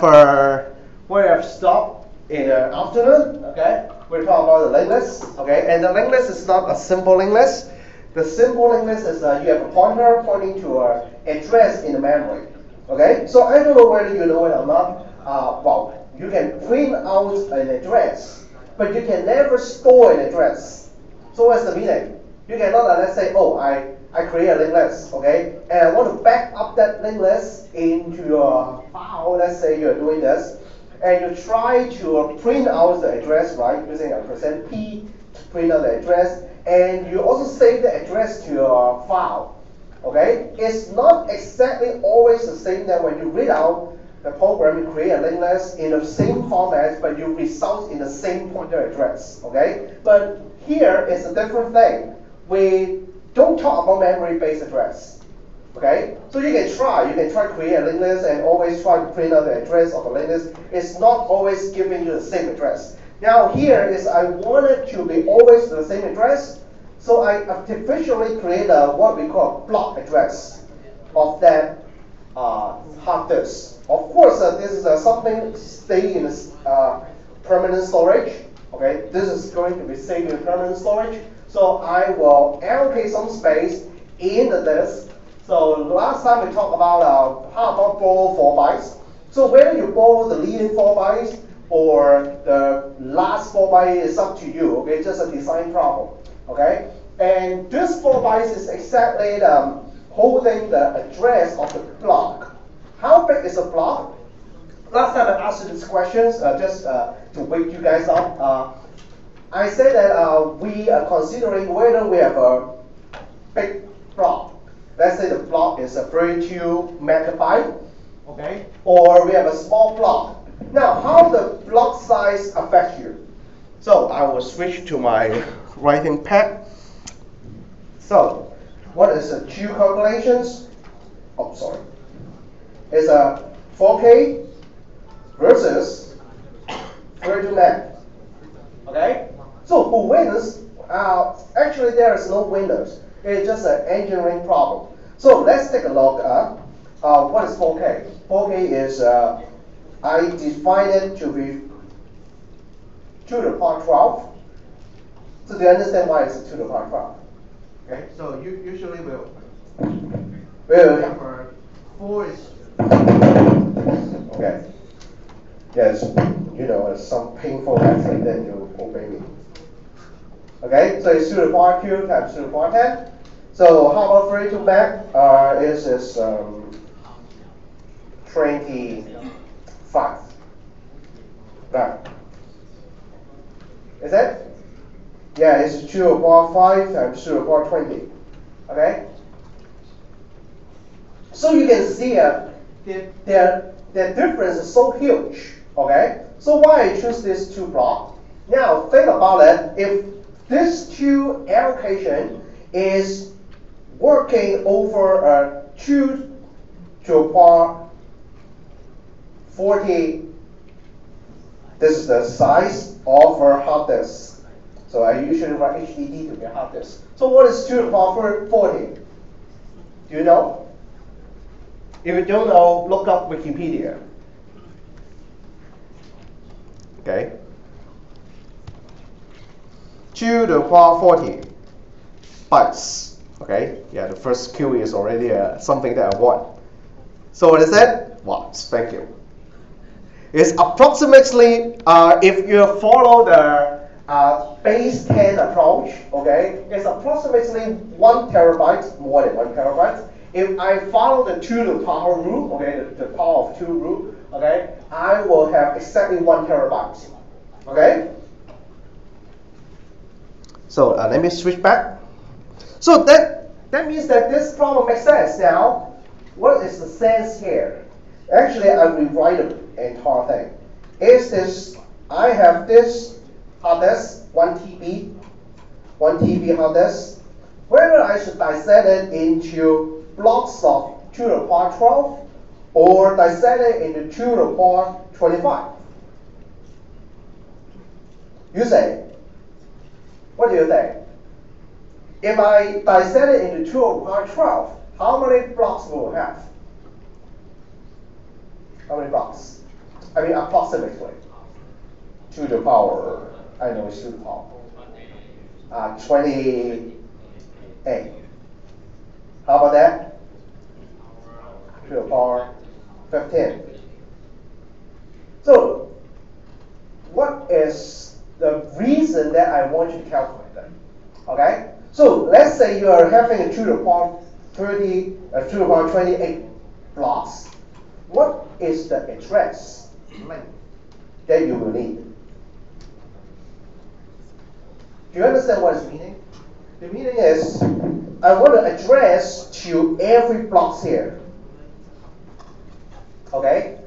We have stopped in the afternoon, okay? We're talking about the linked list, okay? And the linked list is not a simple linked list. The simple linked list is you have a pointer pointing to an address in the memory, okay? So I don't know whether you know it or not. Well, you can print out an address, but you can never store an address. So what's the meaning? You cannot, let's say, oh, I create a linked list, okay? And I want to back up that linked list into your file. Let's say you're doing this. And you try to print out the address, right? Using a %p to print out the address. And you also save the address to your file, okay? It's not exactly always the same that when you read out the program, you create a linked list in the same format, but you result in the same pointer address, okay? But here is a different thing. We don't talk about memory-based address, okay? So you can try to create a linked list and always try to print out the address of the linked list. It's not always giving you the same address. Now here is I want it to be always the same address, so I artificially create what we call a block address of that hard disk. Of course, this is something stay in permanent storage. Okay, this is going to be saved in permanent storage. So I will allocate some space in the disk. So last time we talked about how about borrow 4 bytes. So whether you borrow the leading 4 bytes or the last 4 bytes is up to you. Okay, it's just a design problem. Okay, and this 4 bytes is exactly holding the address of the block. How big is a block? Last time I asked you these questions, just to wake you guys up. I said that we are considering whether we have a big block. Let's say the block is a 32 megabyte, okay? Or we have a small block. Now, how the block size affects you? So I will switch to my writing pad. So, what is the 2 calculations? Oh, sorry. It's a 4K versus 32 meg. Okay? So who wins? Actually, there is no winners. It's just an engineering problem. So let's take a look at what is 4K. 4K is, I define it to be 2 to the power 12. So do you understand why it's 2 to the power 12? Okay, so usually we'll have 4 is okay. Yes, you know, some painful lesson, then you obey me. Okay, so it's 2 to the power 2 times 2 to the power 10. So how about 32 meg? Is 25. Right. Is it? Yeah, it's 2 to the power 5 times 2 to the power 20. Okay? So you can see their difference is so huge. Okay? So why I choose these 2 blocks? Now think about it. If this 2 allocation is working over 2 to the power 40, this is the size of a hard disk. So I usually write HDD to be a hard disk. So what is 2 to the power 40? Do you know? If you don't know, look up Wikipedia. Okay. 2 to the power 40 bytes. Okay. Yeah, the first Q is already something that I want. So what is that? Wow, thank you. It's approximately, if you follow the base 10 approach, okay, it's approximately 1 terabyte, more than 1 terabyte. If I follow the 2 to the power rule, okay, the power of 2 rule, okay, I will have exactly 1 terabyte. Okay? So let me switch back. So that means that this problem makes sense. Now, what is the sense here? Actually, I rewrite the entire thing. Is this, I have this hard disk, 1 TB hard disk. Whether I should dissect it into blocks of 2 to the power 12 or dissect it into 2 to the power 25. You say, what do you think? If I dissect it into 2 to the power 12, how many blocks will we have? How many blocks? I mean approximately, to the power, I know it's to the power, 28. How about that? To the power 15. So, what is the reason that I want you to calculate that? Okay? So, let's say you are having a to the power 30, to the power 28 blocks. What is the address length that you will need? Do you understand what it's meaning? The meaning is, I want to address to every blocks here. Okay?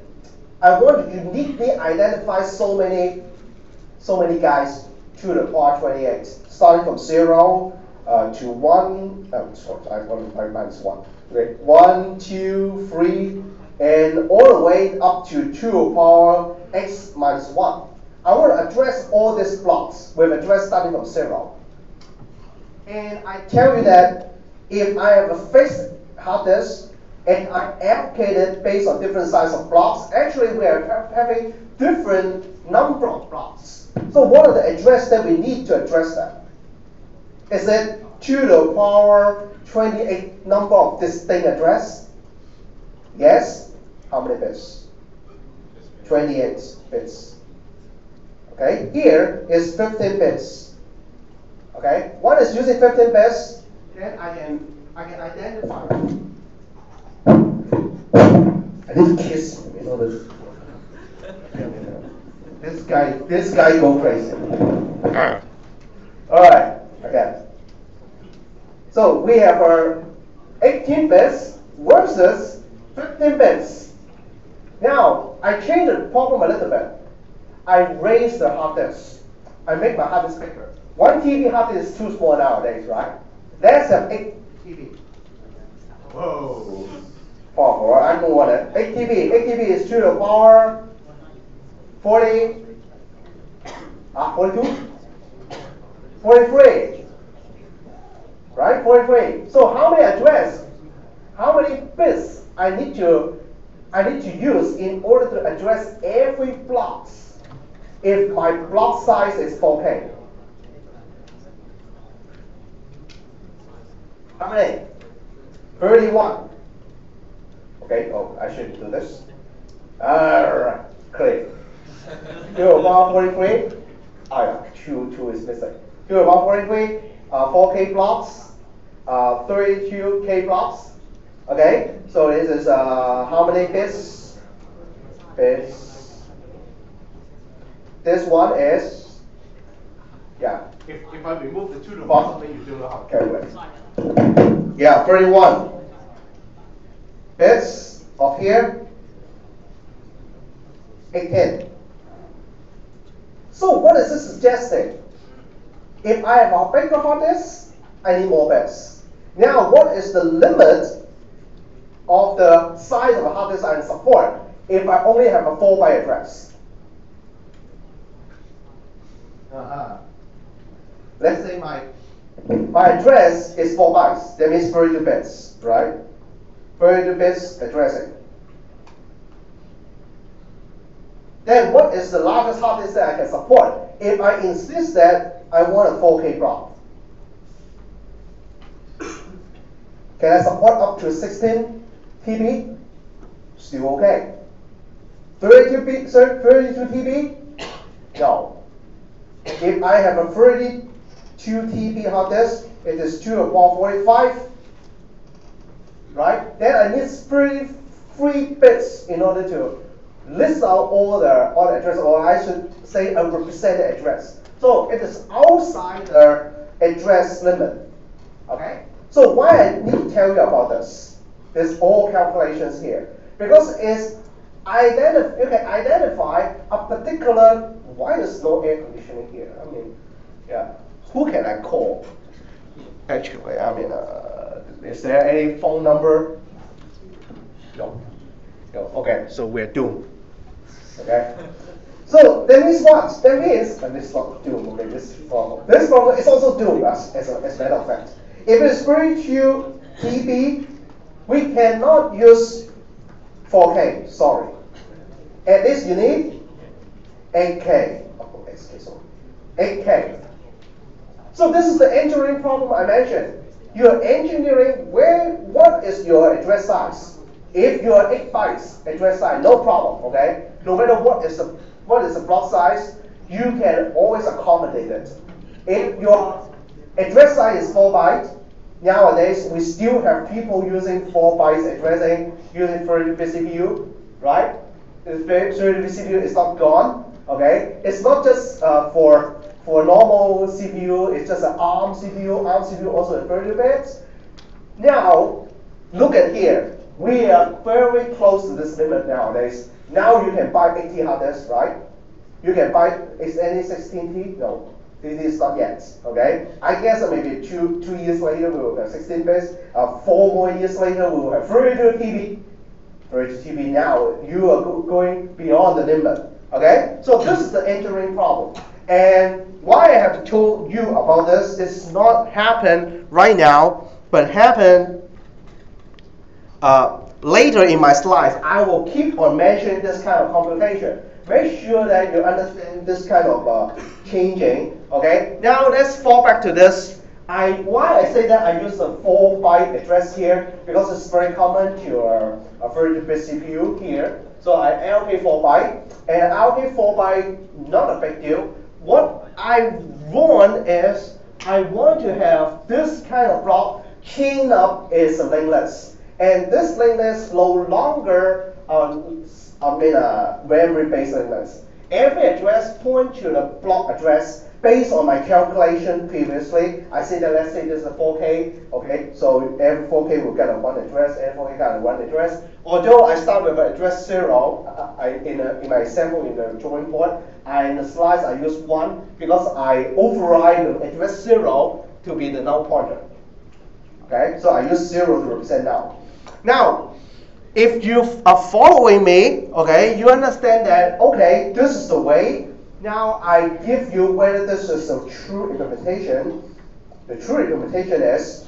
I want to uniquely identify so many guys to the power 28, starting from 0 to 1. Sorry, I want to minus 1. Okay, 1, 2, 3, and all the way up to 2 to the power x minus 1. I want to address all these blocks with address starting from 0. And I tell you that if I have a fixed hard disk and I allocate it based on different size of blocks, actually we are having different number of blocks. So what are the address that we need to address that? Is it to the power 28 number of distinct address? Yes. How many bits? 28 bits. Okay, here is 15 bits. Okay, one is using 15 bits, then I can identify. I need to kiss him in order to. This guy go crazy. All right, okay. So we have our 18 bits versus 15 bits. Now I change the problem a little bit. I raise the hard disk. I make my hard disk bigger. 1 TB hard disk is too small nowadays, right? Let's have 8 TB. Whoa. Oh, I don't want it. 8 TB. 8 TB is to the power 40. 42? 43. Right? 43. So how many address? How many bits I need to use in order to address every block if my block size is 4K? How many? 31. Okay, oh, I should do this. Alright, clear. 2 about 43. Oh yeah, 2 is missing. 2 about 43, 4K blocks, 32K blocks. Okay, so this is how many bits? This one is, yeah. If I remove the 2 to the bottom, then you don't know how to calculate. Yeah, 31 bits of here, 18. So what is this suggesting? If I have a bigger hard disk, I need more bits. Now, what is the limit of the size of a hard disk I can support if I only have a 4-byte address? Let's say my address is 4 bytes. That means 32 bits, right? 32 bits addressing. Then what is the largest hard disk that I can support if I insist that I want a 4K block? Can I support up to 16 TB? Still okay. 32 TB? No. If I have a 32 TB hard disk, it is 2 upon 45, right? Then I need 33 bits in order to list out all the address, or I should say a represented address. So it is outside the address limit. Okay? So why I need to tell you about this? There's all calculations here. Because it's you can identify a particular, why there's no air conditioning here? I mean, yeah. Who can I call? Actually, I mean, is there any phone number? No. Okay, so we're doomed. Okay? So that means what? That means, and this is not doomed, okay, this problem is also doomed as a matter of fact. If it's 32 TB, we cannot use 4K, sorry. At least you need 8K. Oh, 8K, sorry. 8K. So this is the engineering problem I mentioned. You're engineering what is your address size? If you are 8 bytes address size, no problem, okay? No matter what is the block size, you can always accommodate it. If your address size is 4 bytes, nowadays we still have people using 4 bytes addressing using 32-bit CPU, right? The 32-bit CPU is not gone, okay? It's not just for normal CPU, it's just an ARM CPU. ARM CPU also is 32 bits. Now, look at here. We are very close to this limit nowadays. Now you can buy 80 hard disks, right? You can buy, is any 16T? No, this is not yet, okay? I guess maybe two years later we will have 16 bits. 4 more years later we will have 32 TB. 32 TB now, you are going beyond the limit, okay? So this is the engineering problem. And why I have told you about this is not happen right now, but happen later in my slides. I will keep on mentioning this kind of computation. Make sure that you understand this kind of changing. Okay. Now let's fall back to this. Why I say that I use a 4-byte address here, because it's very common to a 32-bit CPU here. So I allocate 4 byte, and allocate 4 byte, not a big deal. What I want is I want to have this kind of block chain up is a linked list, and this linked list no longer memory-based linked list. Every address point to the block address based on my calculation previously. I say that let's say this is a 4K, okay? So every 4K will get a 1 address, every 4K got a 1 address. Although I start with address 0, in my example in the drawing board, in the slides I use 1 because I override the address 0 to be the null pointer. Okay, so I use 0 to represent null. Now, if you are following me, okay, you understand that, okay, this is the way. Now I give you whether this is a true implementation. The true implementation is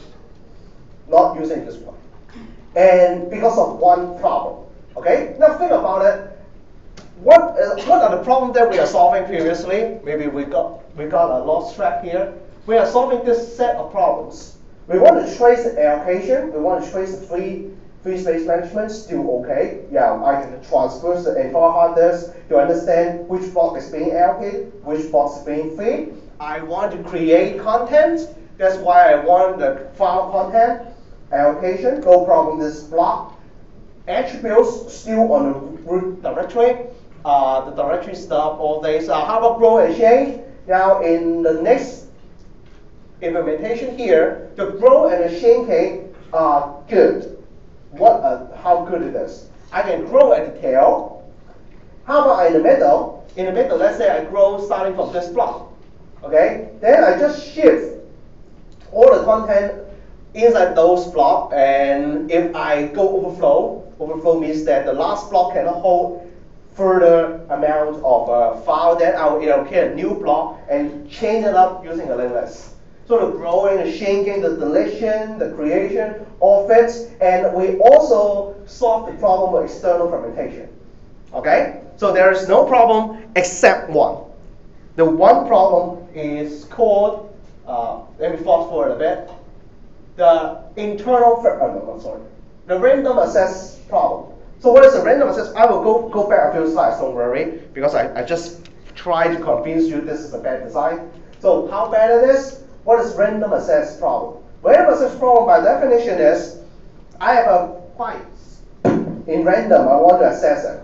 not using this one. And because of one problem, okay? Now think about it. What are the problems that we are solving previously? Maybe we got a lost track here. We are solving this set of problems. We want to trace the allocation. We want to trace the free space management. Still okay. Yeah, I can transverse the entire hard disk to understand which block is being allocated, which block is being free. I want to create content. That's why I want the file content allocation. No problem. This block. Attributes still on the root directory. The directory stuff, all these. How about grow and change? Now in the next implementation here, the grow and the change are good. How good it is? I can grow at the tail. How about in the middle? In the middle, let's say I grow starting from this block. Okay, then I just shift all the content inside those blocks, and if I go overflow means that the last block cannot hold further amount of file, then I will allocate a new block and chain it up using a linked list. So the growing, the changing, the deletion, the creation, all fits, and we also solve the problem of external fragmentation. Okay? So there is no problem except one. The one problem is called, let me fast forward a bit, the the random access problem. So what is a random access? I will go back a few slides, don't worry, because I just try to convince you this is a bad design. So how bad it is? What is random access problem? Random access problem by definition is, I have a byte in random, I want to access it.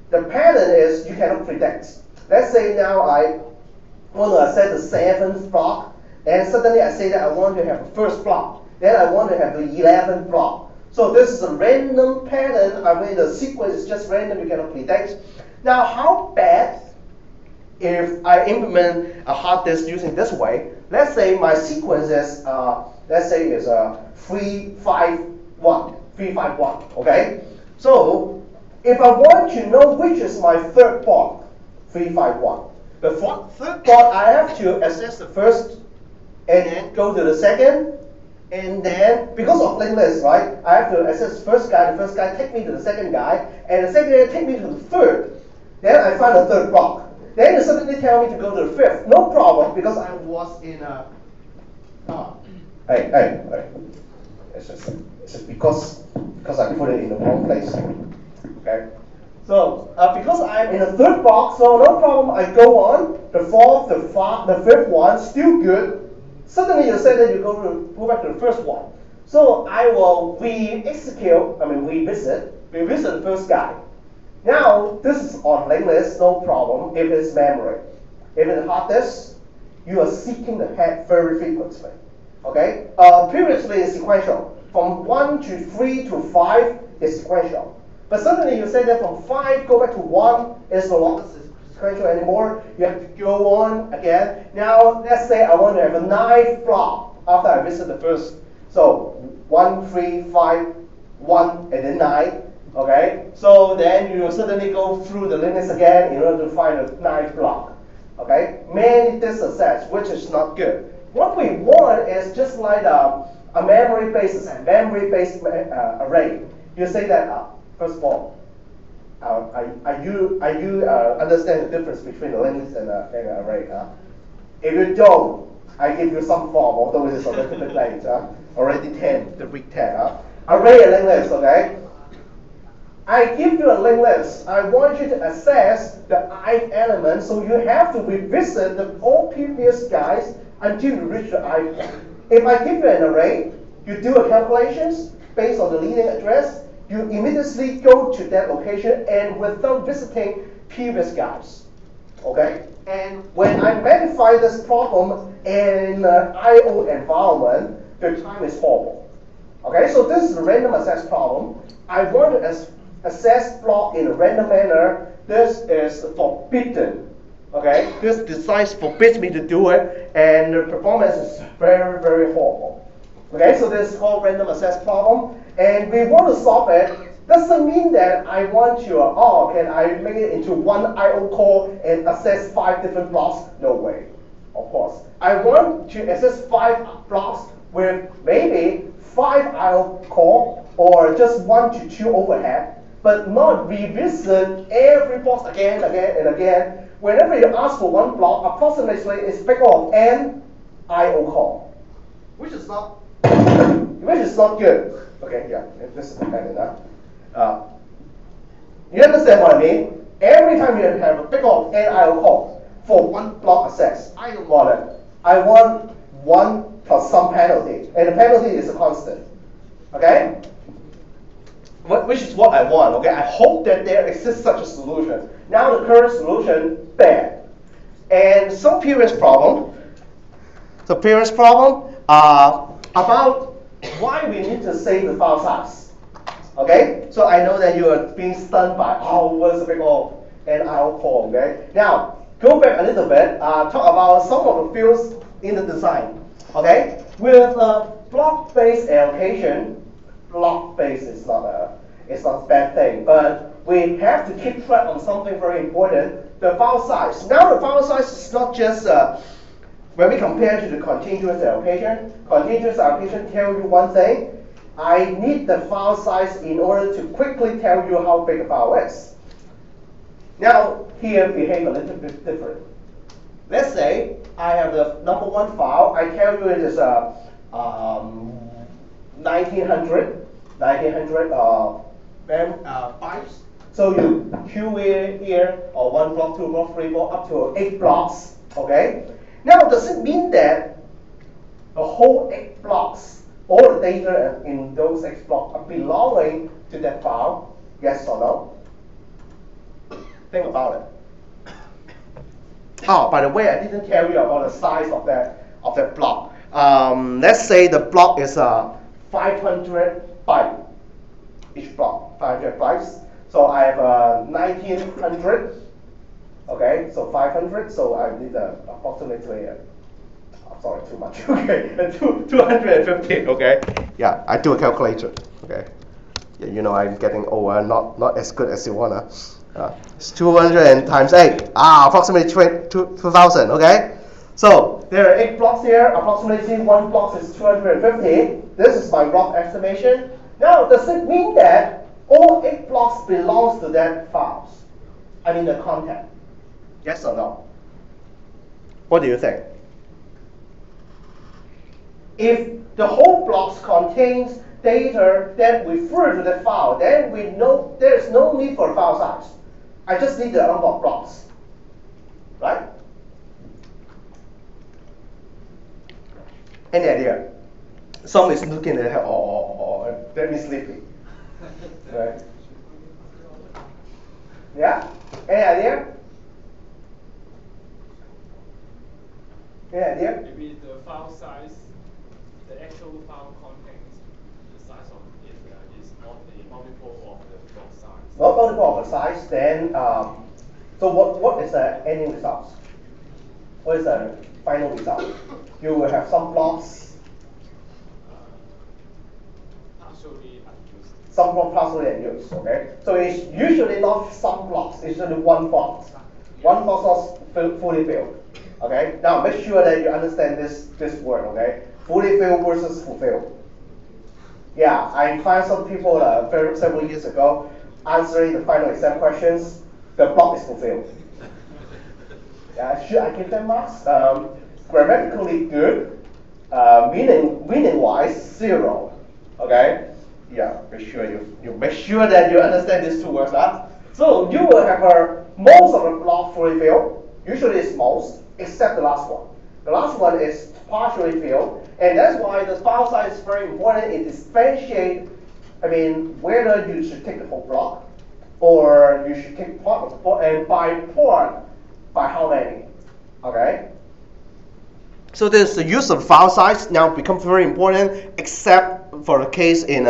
The pattern is you cannot predict. Let's say now I want to access the 7th block, and suddenly I say that I want to have the first block. Then I want to have the 11th block. So this is a random pattern. I mean, the sequence is just random, you cannot predict. Now, how bad if I implement a hard disk using this way? Let's say my sequence is, let's say is 351, okay? So if I want to know which is my third block, 351. The third block, I have to access the first, and then go to the second, and then, because of linked list, right, I have to access the first guy take me to the second guy, and the second guy take me to the third. Then I find a third block. Then you suddenly tell me to go to the fifth. No problem, because I was in a. Hey. It's just because I put it in the wrong place. Okay. So because I'm in a third box, so no problem. I go on the fourth, the fifth one, still good. Suddenly you say that you go back to the first one. So I will revisit the first guy. Now this is on linked list, no problem. If it's memory, if it's hard disk, you are seeking the head very frequently. Okay. Previously it's sequential. From 1 to 3 to 5 is sequential. But suddenly you say that from 5 go back to 1 is no longer sequential anymore. You have to go on again. Now let's say I want to have a 9th block after I visit the first. So 1, 3, 5, 1, and then 9. Okay. So then you suddenly go through the limits again in order to find the 9th block. Okay. Many disk access, which is not good. What we want is just like a memory-based array. You say that first of all, are you understand the difference between a linked list and an array? If you don't, I give you some form, although it is a little bit late. Already 10, the week 10. Array and linked list, okay? I give you a linked list. I want you to access the ith element, so you have to revisit all previous guys until you reach the ith one. If I give you an array, you do a calculations based on the leading address, you immediately go to that location and without visiting previous guys. Okay? And when I magnify this problem in an I/O environment, the time is horrible. Okay? So this is a random access problem. I want to access block in a random manner. This is forbidden. Okay? This design forbids me to do it, and the performance is very, very horrible. Okay, so this is called random access problem, and we want to solve it. Doesn't mean that I want to, can I make it into one I/O core and access 5 different blocks? No way, of course. I want to access 5 blocks with maybe 5 I/O core or just 1 to 2 overhead, but not revisit every box again, and again. Whenever you ask for one block, approximately it's big of n I/O core, which is not good. Okay, yeah, this is dependent. You understand what I mean? Every time you have a big of n I/O core for one block access, I don't want it. I want 1 plus some penalty, and the penalty is a constant. Okay? Which is what I want. Okay, I hope that there exists such a solution. Now the current solution, bad. And some previous problem about why we need to save the file size. Okay, so I know that you are being stunned by what's the big O and IO core. Okay, now go back a little bit. Talk about some of the fields in the design. Okay, with block-based allocation, block-based is not a bad thing, but we have to keep track on something very important: the file size. Now the file size is not just when we compare to the contiguous allocation. Contiguous allocation tells you one thing. I need the file size in order to quickly tell you how big a file is. Now, here behave a little bit different. Let's say I have the number 1 file. I tell you it is 1900 bytes. So you queue here, or 1 block, 2 block, 3 block, up to 8 blocks. Okay. Now, does it mean that the whole 8 blocks, all the data in those 8 blocks are belonging to that file? Yes or no? Think about it. By the way, I didn't tell you about the size of that block. Let's say the block is 500 bytes. Each block, 500 bytes. So I have 1900. Okay, so 500. So I need approximately. Sorry, too much. Okay, 250. Okay. Yeah, I do a calculator. Okay. Yeah, you know I'm getting old. Not as good as you wanna. It's 200 times 8. Approximately 2,000. Okay. So there are 8 blocks here. Approximately 1 block is 250. This is my rough estimation. Now, does it mean that all 8 blocks belongs to that files? I mean the content. Yes or no? What do you think? If the whole blocks contains data that refer to the file, then we know there's no need for file size. I just need the number of blocks, right? Any idea? Some is looking at her, let me sleepy. Right? Yeah? Any idea? Any idea? Maybe the file size, the actual file contains the size of it is not a multiple of the block size. Not multiple of the size, then so what is the ending result? What is the final result? You will have some blocks. Partially unused. Some block partially unused, okay? So it's usually not some blocks, it's usually one block. One block not fully filled. Okay? Now make sure that you understand this word, okay? Fully filled versus fulfilled. Yeah, I find some people several years ago answering the final exam questions, the block is fulfilled. Yeah, should I give them marks? Grammatically good, meaning wise 0. Okay? Yeah, make sure you make sure that you understand these two words. So you will have most of the block fully filled. Usually it's most, except the last one. The last one is partially filled, and that's why the file size is very important. It differentiates, whether you should take the whole block or you should take part of the, and by part, by how many. Okay? So there's the use of file size now becomes very important, except for the case in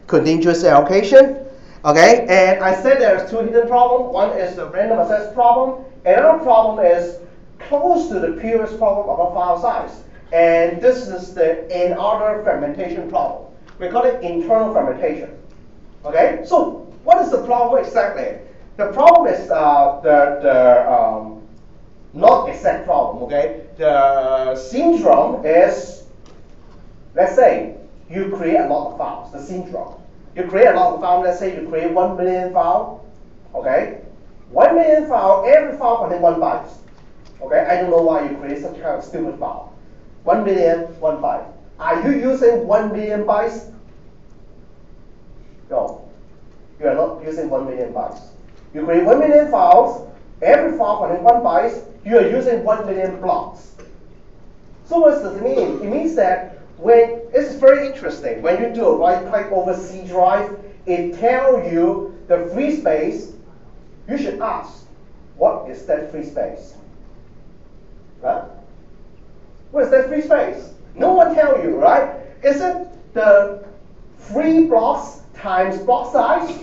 contiguous allocation. Okay, and I said there's two hidden problems. One is the random access problem. Another problem is close to the previous problem about file size. And this is the another fragmentation problem. We call it internal fragmentation. Okay, so what is the problem exactly? The problem is the not exact problem. Okay, the syndrome is, let's say you create a lot of files. The syndrome. You create a lot of files. Let's say you create 1 million files. Okay, 1 million files. Every file contains 1 byte. Okay, I don't know why you create such kind of stupid file. 1 million, 1 byte. Are you using 1 million bytes? No, you are not using 1 million bytes. You create 1 million files. Every file contains 1 byte. You are using 1 million blocks. So what does it mean? It means that it's very interesting. When you do a right click over C drive, it tells you the free space. You should ask, what is that free space? Right? What is that free space? No one tells you, right? Is it the free blocks times block size?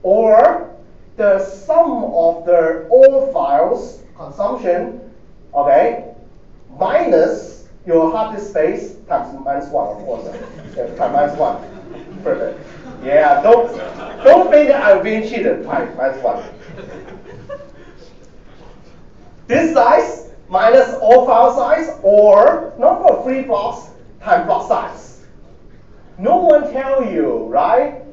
Or the sum of the all files consumption, okay, minus your hard disk space times -1, of course. Times -1. Perfect. Yeah, don't think that I'm being cheated. -1. This size minus all file size, or number of free blocks times block size. No one tell you, right?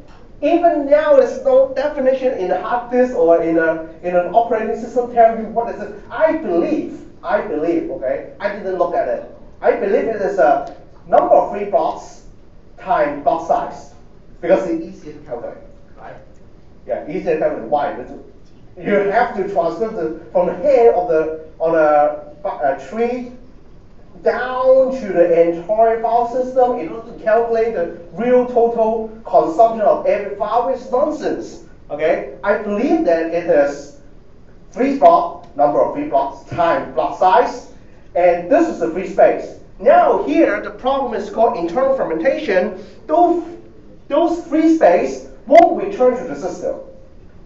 Even now, there's no definition in the hard disk or in an operating system telling you what is it. I believe, okay, I didn't look at it. I believe it is a number of free blocks times block size, because it's easier to calculate, right? Yeah, easier to calculate. Why? You have to transfer from the head of a tree down to the entire file system in order to calculate the real total consumption of every file, which is nonsense. Okay, I believe that it is free block, number of free blocks times block size, and this is the free space. Now here the problem is called internal fragmentation. Those free space won't return to the system.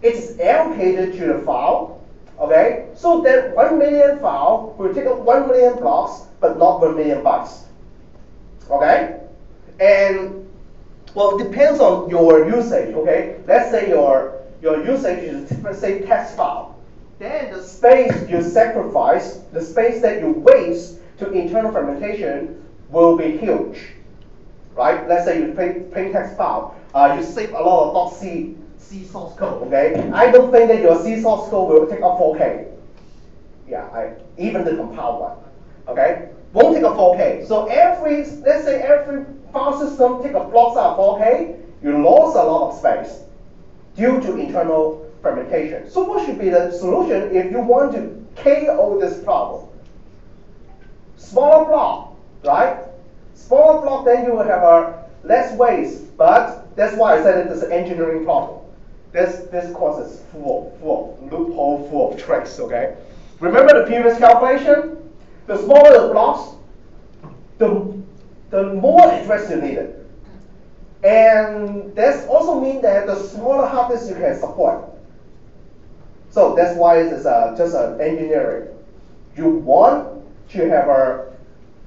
It's allocated to the file. Okay, so that 1 million file will take up 1 million blocks, but not 1 million bytes. Okay, and well, it depends on your usage. Okay, let's say your usage is, let's say, text file. Then the space you sacrifice, the space that you waste to internal fragmentation will be huge. Right? Let's say you plain text file. You save a lot of .c C source code, okay? I don't think that your C source code will take up 4K. Yeah, even the compiled one, okay? Won't take up 4K. So let's say every file system take a block size of 4K, you lost a lot of space due to internal fragmentation. So what should be the solution if you want to KO this problem? Smaller block, right? Smaller block, then you will have a less waste, but that's why I said it is an engineering problem. This course is full of loophole, full of tricks, okay? Remember the previous calculation? The smaller the blocks, the more address you needed. And that also means that the smaller hard disk you can support. So that's why it's just an engineering. You want to have a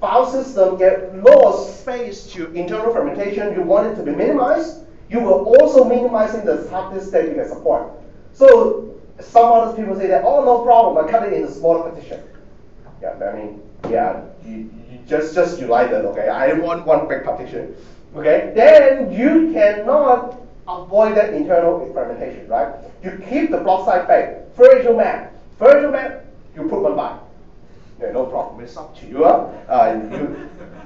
file system get lower space to internal fragmentation. You want it to be minimized. You will also minimizing the hard disk that you can support. So some other people say that, oh, no problem, I cut it into smaller partition. Yeah, I mean, yeah, you just you like that, okay? I want one big partition, okay? Then you cannot avoid that internal fragmentation, right? You keep the block size big. Virtual map, you put one by. Yeah, no problem. It's up to you.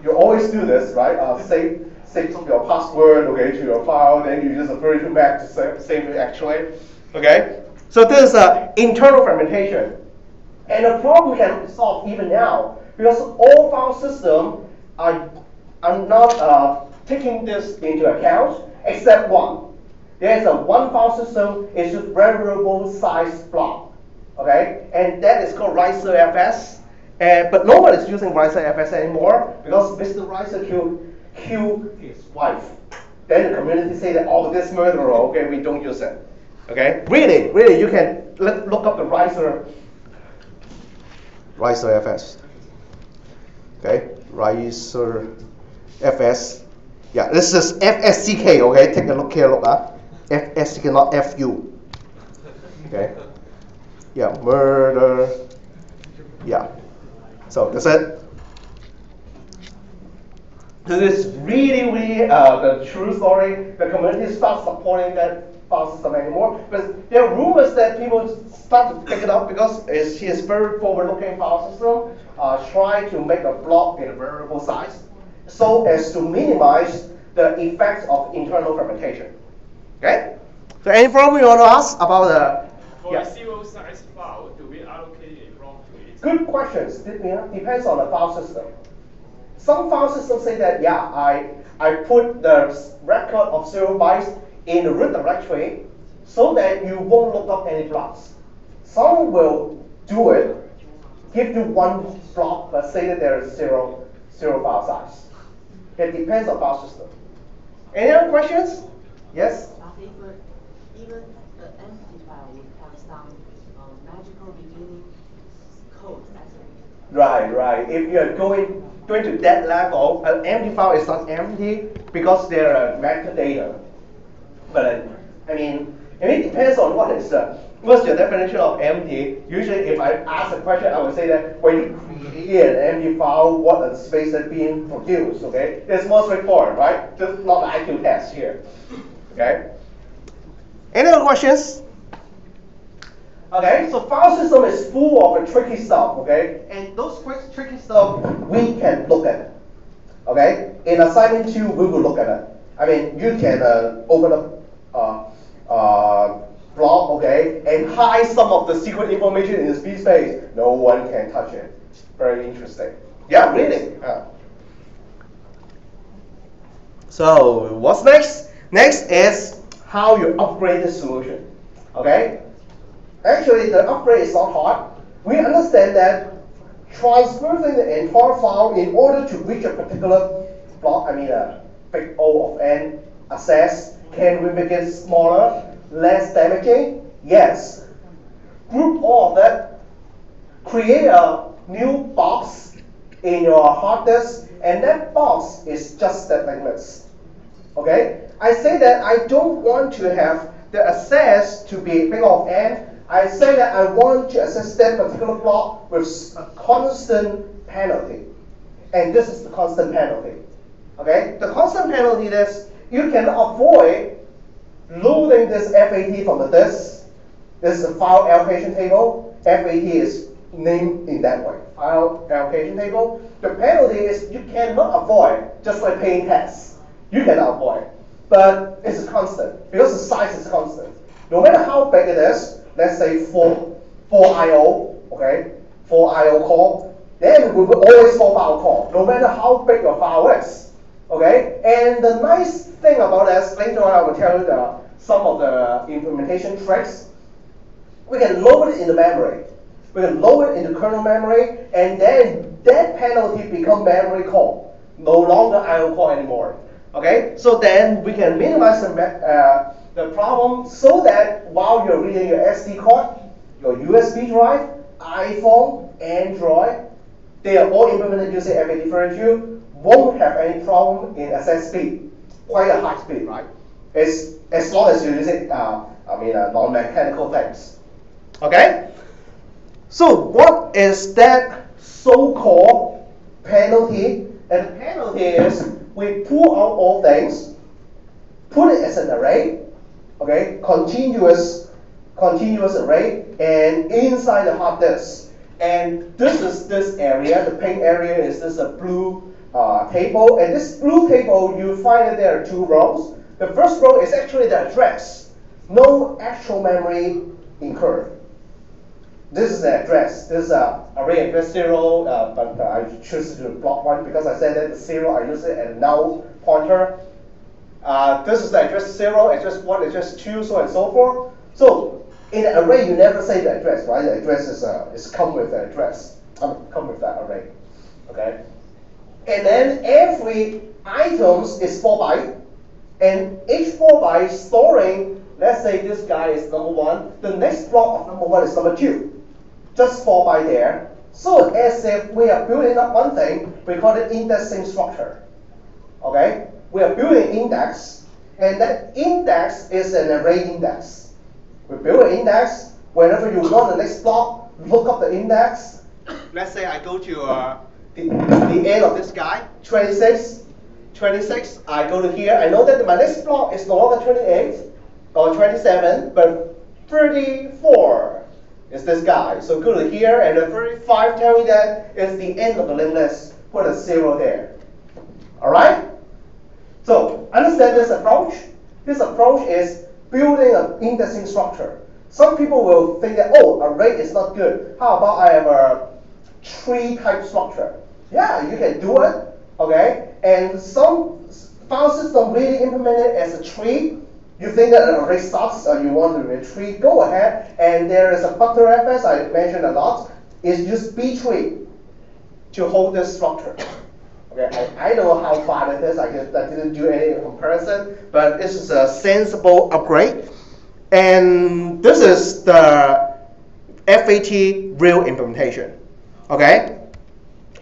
You always do this, right? Save your password, okay, to your file. Then you use a virtual map to save it actually, okay? So this is internal fragmentation. And the problem can be solved even now because all file systems are not taking this into account except one. There is one file system is a variable size block, okay? And that is called Riser FS. But nobody is using Riser FS anymore because Mr. Riser killed his wife. Then the community say that, oh, this murderer, okay, we don't use it. Okay, really, you can look up the Riser FS. Okay, Riser FS. Yeah, this is FSCK. Okay, take a look here. Look up. FSCK, not FU. Okay. Yeah, murder. Yeah. So that's it. This is really the true story. The community starts supporting that file system anymore. But there are rumors that people start to pick it up because he is very forward-looking file system. Try to make a block in a variable size so as to minimize the effects of internal fragmentation. Okay? So any problem you want to ask about the? For a zero size file, do we allocate a block to it? Good questions. Depends on the file system. Some file systems say that, yeah, I put the record of 0 bytes in the root directory so that you won't look up any blocks. Some will do it, give you one block, but say that there is zero file size. It depends on file system. Any other questions? Yes? Even the empty file would have some magical beginning code. Right. If you are going to that level, an empty file is not empty because there are metadata. But I mean, it depends on what's your definition of empty. Usually, if I ask a question, I would say that when you create an empty file, what are the space that's being produced? Okay, it's more straightforward, right? Just not an IQ test here. Okay. Any other questions? Okay, so file system is full of tricky stuff, okay? And those tricky stuff, we can look at it, okay? In assignment 2, we will look at it. I mean, you can open up block, okay, and hide some of the secret information in the B space. No one can touch it. Very interesting. Yeah, really. So what's next? Next is how you upgrade the solution, okay? Actually, the upgrade is not hard. We understand that transferring the entire file in order to reach a particular block, I mean a big O of n access, can we make it smaller, less damaging? Yes. Group all of that, create a new box in your hard disk, and that box is just that like this. Okay? I say that I don't want to have the access to be big O of n. I say that I want to access that particular block with a constant penalty. And this is the constant penalty. Okay? The constant penalty is you can avoid loading this FAT from the disk. This is a file allocation table. FAT is named in that way, file allocation table. The penalty is you cannot avoid, just like paying tax. You cannot avoid, but it's constant because the size is constant. No matter how big it is, let's say 4 IO, okay, 4 IO core, then we will always 4 file core, no matter how big your file is, okay. And the nice thing about this, later on I will tell you some of the implementation tricks. We can load it in the memory. We can load it in the kernel memory, and then that penalty become memory core, no longer IO core anymore. Okay, so then we can minimize the problem so that while you're reading your SD card, your USB drive, iPhone, Android, they are all implemented using FAT32, won't have any problem in access speed, quite a high speed, right? As long as you're using, non-mechanical things. Okay? So what is that so-called penalty? And the penalty is we pull out all things, put it as an array, okay, continuous array, and inside the hard disk. And this is this area, the pink area is this blue table, and this blue table, you find that there are 2 rows. The first row is actually the address, no actual memory incurred. This is the address. This is array address 0, but I choose to block 1 because I said that the 0, I use it as a null pointer. This is the address 0, address 1, address 2, so on and so forth. So in an array, you never say the address, right? The address is come with the address, come with that array, okay? And then every items is 4 byte, and each 4 byte storing, let's say this guy is number 1, the next block of number 1 is number 2. Just 4 byte there. So as if we are building up one thing, we call it indexing structure. Okay? We are building index, and that index is an array index. We build an index. Whenever you want the next block, look up the index. Let's say I go to the end of this guy, 26. 26, I go to here. I know that my next block is no longer 28 or 27, but 34. Is this guy. So go to here, and the 35 tell me that it's the end of the linked list. Put a 0 there. All right? So understand this approach. This approach is building an indexing structure. Some people will think that, oh, array is not good. How about I have a tree type structure? Yeah, you can do it. Okay? And some file system really implement it as a tree. You think that an array sucks or you want to retreat, go ahead. And there is a Btrfs I mentioned a lot. Is use B tree to hold this structure. Okay, I don't know how far it is. I didn't do any comparison, but this is a sensible upgrade. And this is the FAT real implementation. Okay.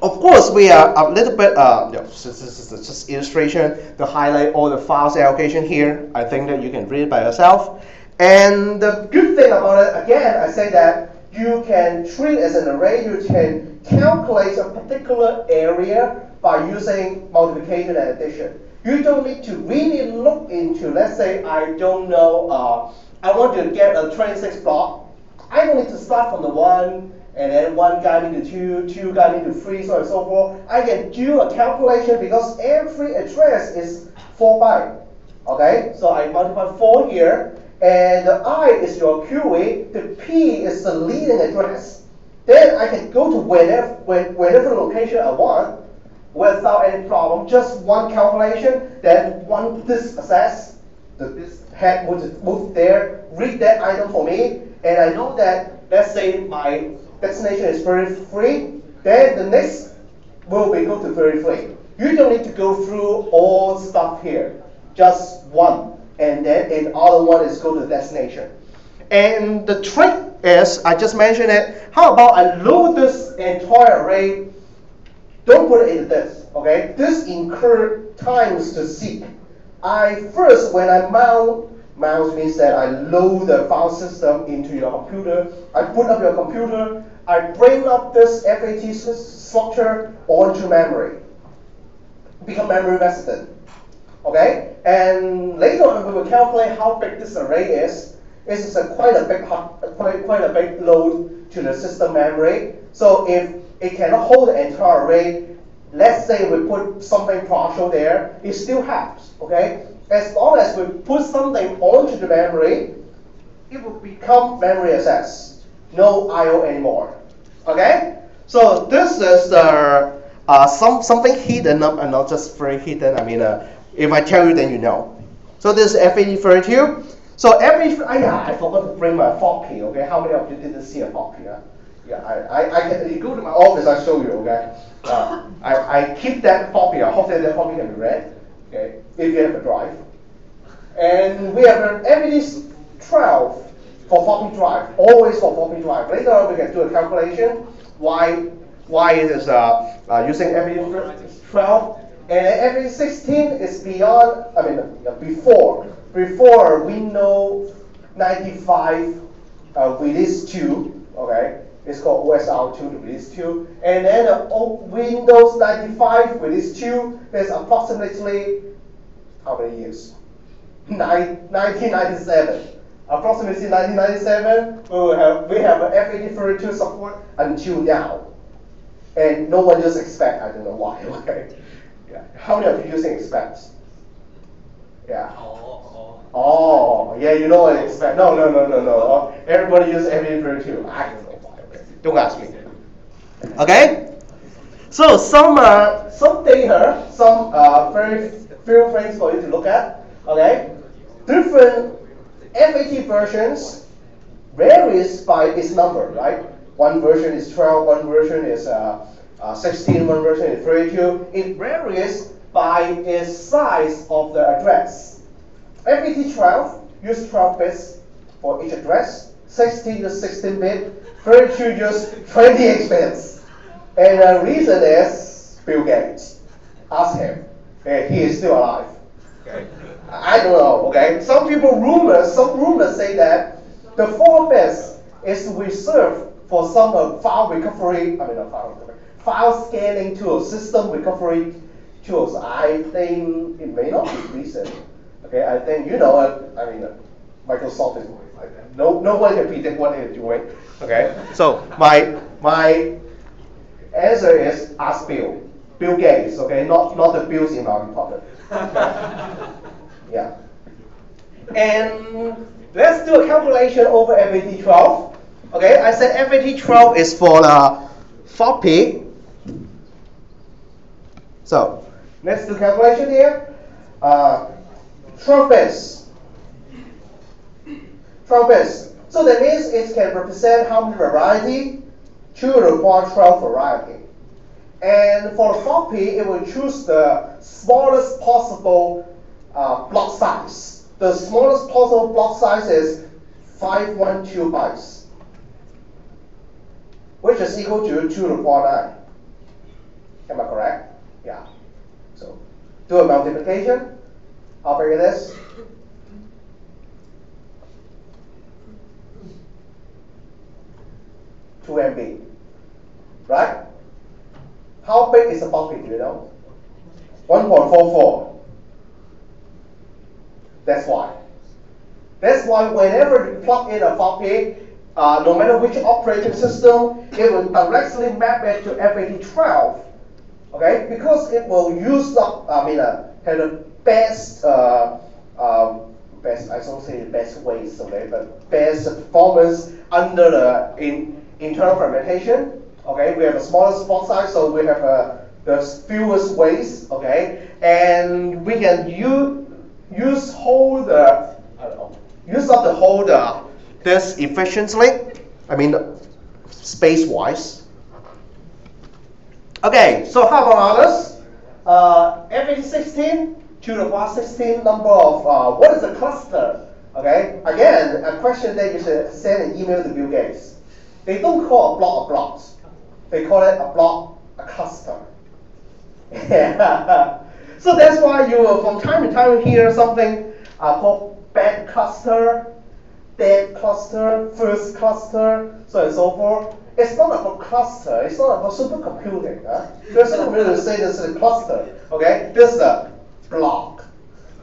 Of course, we are a little bit, this is just illustration to highlight all the files allocation here. I think that you can read it by yourself. And the good thing about it, again, I say that you can treat it as an array. You can calculate a particular area by using multiplication and addition. You don't need to really look into, let's say, I don't know, I want to get a 26 block. I don't need to start from the 1. And then 1 got into 2, 2 got into 3, so on and so forth. I can do a calculation because every address is 4 byte. Okay, so I multiply 4 here, and the I is your QE, the P is the leading address. Then I can go to whenever location I want without any problem. Just one calculation, then one disk access. The disk head would move there, read that item for me, and I know that, let's say my destination is 33, then the next will be go to 33. You don't need to go through all stuff here, just one, and then the other one is go to the destination. And the trick is, I just mentioned it, how about I load this entire array, don't put it in this, okay? This incur times to seek. First, when I mount means that I load the file system into your computer. I put up your computer. I bring up this FAT structure onto memory. Become memory resident. Okay, and later on we will calculate how big this array is. This is quite a big load to the system memory. So if it cannot hold the entire array, let's say we put something partial there, it still helps. Okay, as long as we put something onto the memory, it will become memory access, no I/O anymore. Okay, so this is the something hidden, and not just very hidden. I mean, if I tell you, then you know. So this is FAT32. So I forgot to bring my floppy. Okay, how many of you didn't see a floppy? Yeah, I can. You go to my office, I show you. Okay, I keep that floppy. I hope that floppy can be read. Okay, if you have a drive. And we have an FAT12 for floppy drive, always for floppy drive. Later on, we can do a calculation why it is using FAT12. And FAT16 is beyond, before Windows 95 release 2, okay? It's called OSR2 release 2. And then Windows 95 release 2, there's approximately, how many years? 1997. Approximately 1997, we have FAT32 support until now. And no one just expect, I don't know why, okay? Yeah. How many of you using expects? Yeah. Oh, yeah, you know what expect. No. Everybody uses FAT32. I don't know why, okay? Don't ask me. Okay? So some data, some very few things for you to look at. Okay? Different FAT versions varies by its number, right? One version is 12, one version is 16, one version is 32. It varies by its size of the address. FAT12 use 12 bits for each address, 16 use 16 bit, 32 use 28 bits. And the reason is Bill Gates. Ask him. Okay, he is still alive. Okay. I don't know. Okay. Some rumors say that the 4 bits is reserved for some file scanning tools, system recovery tools. I think it may not be recent. Okay, I think Microsoft is no one can predict what they're doing. Okay, so my answer is ask Bill Gates. Okay, not the bills in our department. Yeah, and let's do a calculation over FAT12. Okay, I said FAT12 is for the floppy. So let's do calculation here. 12 bits. 12 bits. So that means it can represent how many variety? 2 to the power 12 variety. And for the floppy, it will choose the smallest possible block size. The smallest possible block size is 512 bytes, which is equal to 2 to the power 9. Am I correct? Yeah. So do a multiplication. How big it is? Two MB. Right? How big is a floppy? Do you know? 1.44. That's why. That's why whenever you plug in a floppy, no matter which operating system, it will directly map it to FAT12. Okay, because it will use up. Have the best, I don't say the best ways, okay, but best performance under the internal fragmentation. Okay, we have the smallest block size, so we have the fewest ways. Okay, and we can use up the whole this efficiently. Space-wise. Okay, so how about others? FAT16 to the power 16 number of what is a cluster? Okay, again, a question that you should send an email to Bill Gates. They don't call a block a block. They call it a block a cluster. Yeah. So that's why you will from time to time hear something called bad cluster, dead cluster, first cluster, so and so forth. It's not about cluster. It's not about supercomputing. There's no way to say this is a cluster. Okay, this is a block.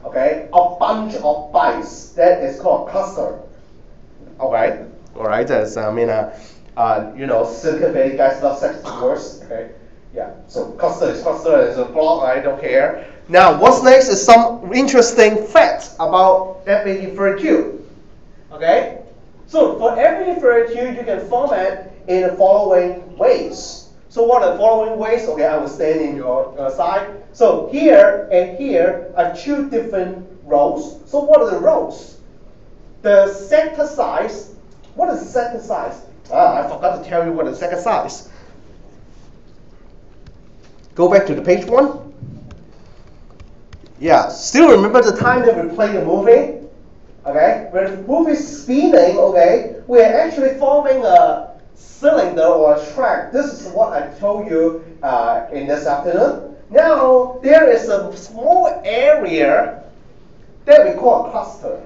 okay, a bunch of bytes. That is called cluster. Okay, all right. That's you know, Silicon Valley guys love sexy words. Okay, yeah. So cluster is a block. I don't care. Now, what's next is some interesting facts about FAT32. Okay, so for FAT32, you can format in the following ways. So what are the following ways? Okay, I will stand in your side. So here and here are two different rows. So what are the rows? The sector size. What is the sector size? I forgot to tell you what is sector size. Go back to the page 1. Yeah, still remember the time that we played the movie? Okay, when the movie is spinning, okay, we are actually forming a cylinder or a track. This is what I told you in this afternoon. Now, there is a small area that we call a cluster.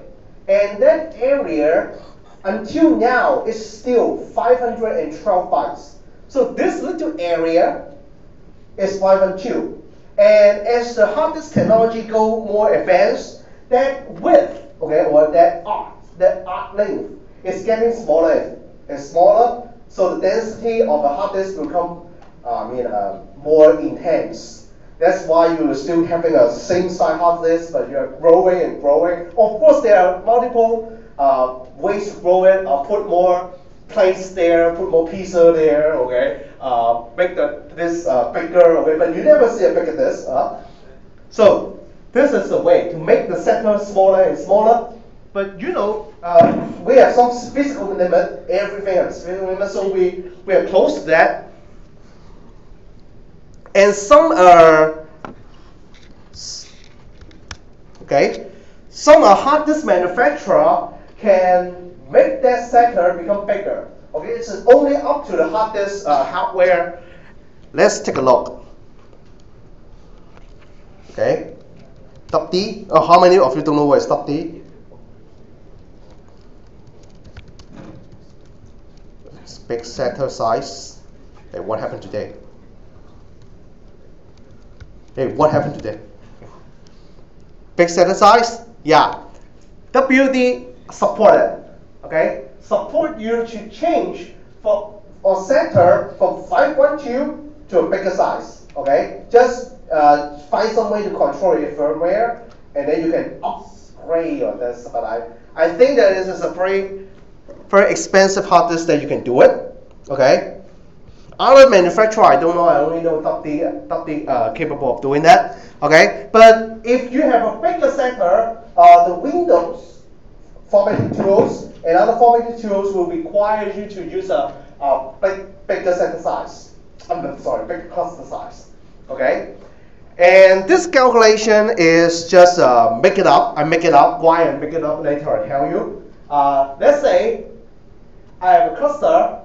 And that area, until now, is still 512 bytes. So this little area is 512. And as the hard disk technology go more advanced, that width, okay, or that arc length is getting smaller and smaller. So the density of the hard disk will become more intense. That's why you're still having a same size hard disk, but you're growing and growing. Of course, there are multiple ways to grow it. Put more plates there, put more pieces there, okay? Make this bigger, okay? But you never see a bigger disk. So this is the way to make the sector smaller and smaller. But you know, we have some physical limit. Everything has physical limit, so we are close to that. And some are some hard disk manufacturer can make that sector become bigger. Okay, it's only up to the hard disk hardware. Let's take a look. Okay, top D. How many of you don't know what is top D? It's big sector size. Hey, what happened today? Hey, what happened today? Big sector size? Yeah. WD supported. Okay? Support you to change for a sector from 512 to a bigger size. Okay? Just find some way to control your firmware, and then you can upgrade on this. But I think that this is a very, very expensive hard disk that you can do it. Okay? Other manufacturer, I don't know. I only know top D capable of doing that. Okay, but if you have a bigger sector, the Windows formatting tools and other formatting tools will require you to use a bigger sector size. Bigger cluster size. Okay, and this calculation is just make it up. I make it up. Why I make it up later? I tell you. Let's say I have a cluster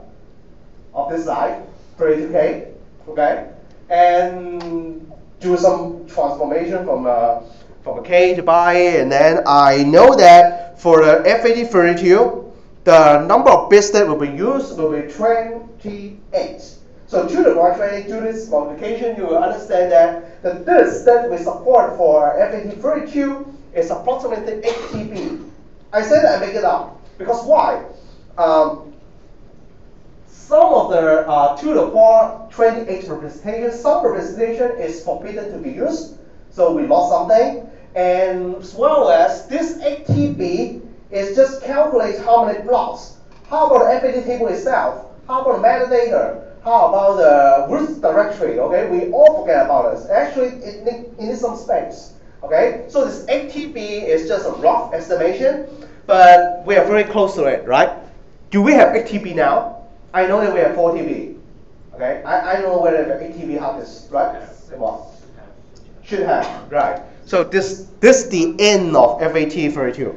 of this size. 32K, okay, and do some transformation from a K to byte, and then I know that for the FAT32, the number of bits that will be used will be 28. So to the right 28, do this multiplication, you will understand that the disk that we support for FAT32 is approximately 8 TB. I said I make it up because why? Some of the 2 to the power 28 representation, some representation is forbidden to be used, so we lost something. And as well as this 8 TB is just calculates how many blocks. How about the FAT table itself? How about the metadata? How about the root directory? Okay, we all forget about this. Actually, it needs some space. Okay, so this 8 TB is just a rough estimation, but we are very close to it, right? Do we have 8 TB now? I know that we have 4 TB. Okay, I don't know whether we have 8 TB hard disk, right? Should have, right? So this is the end of FAT32.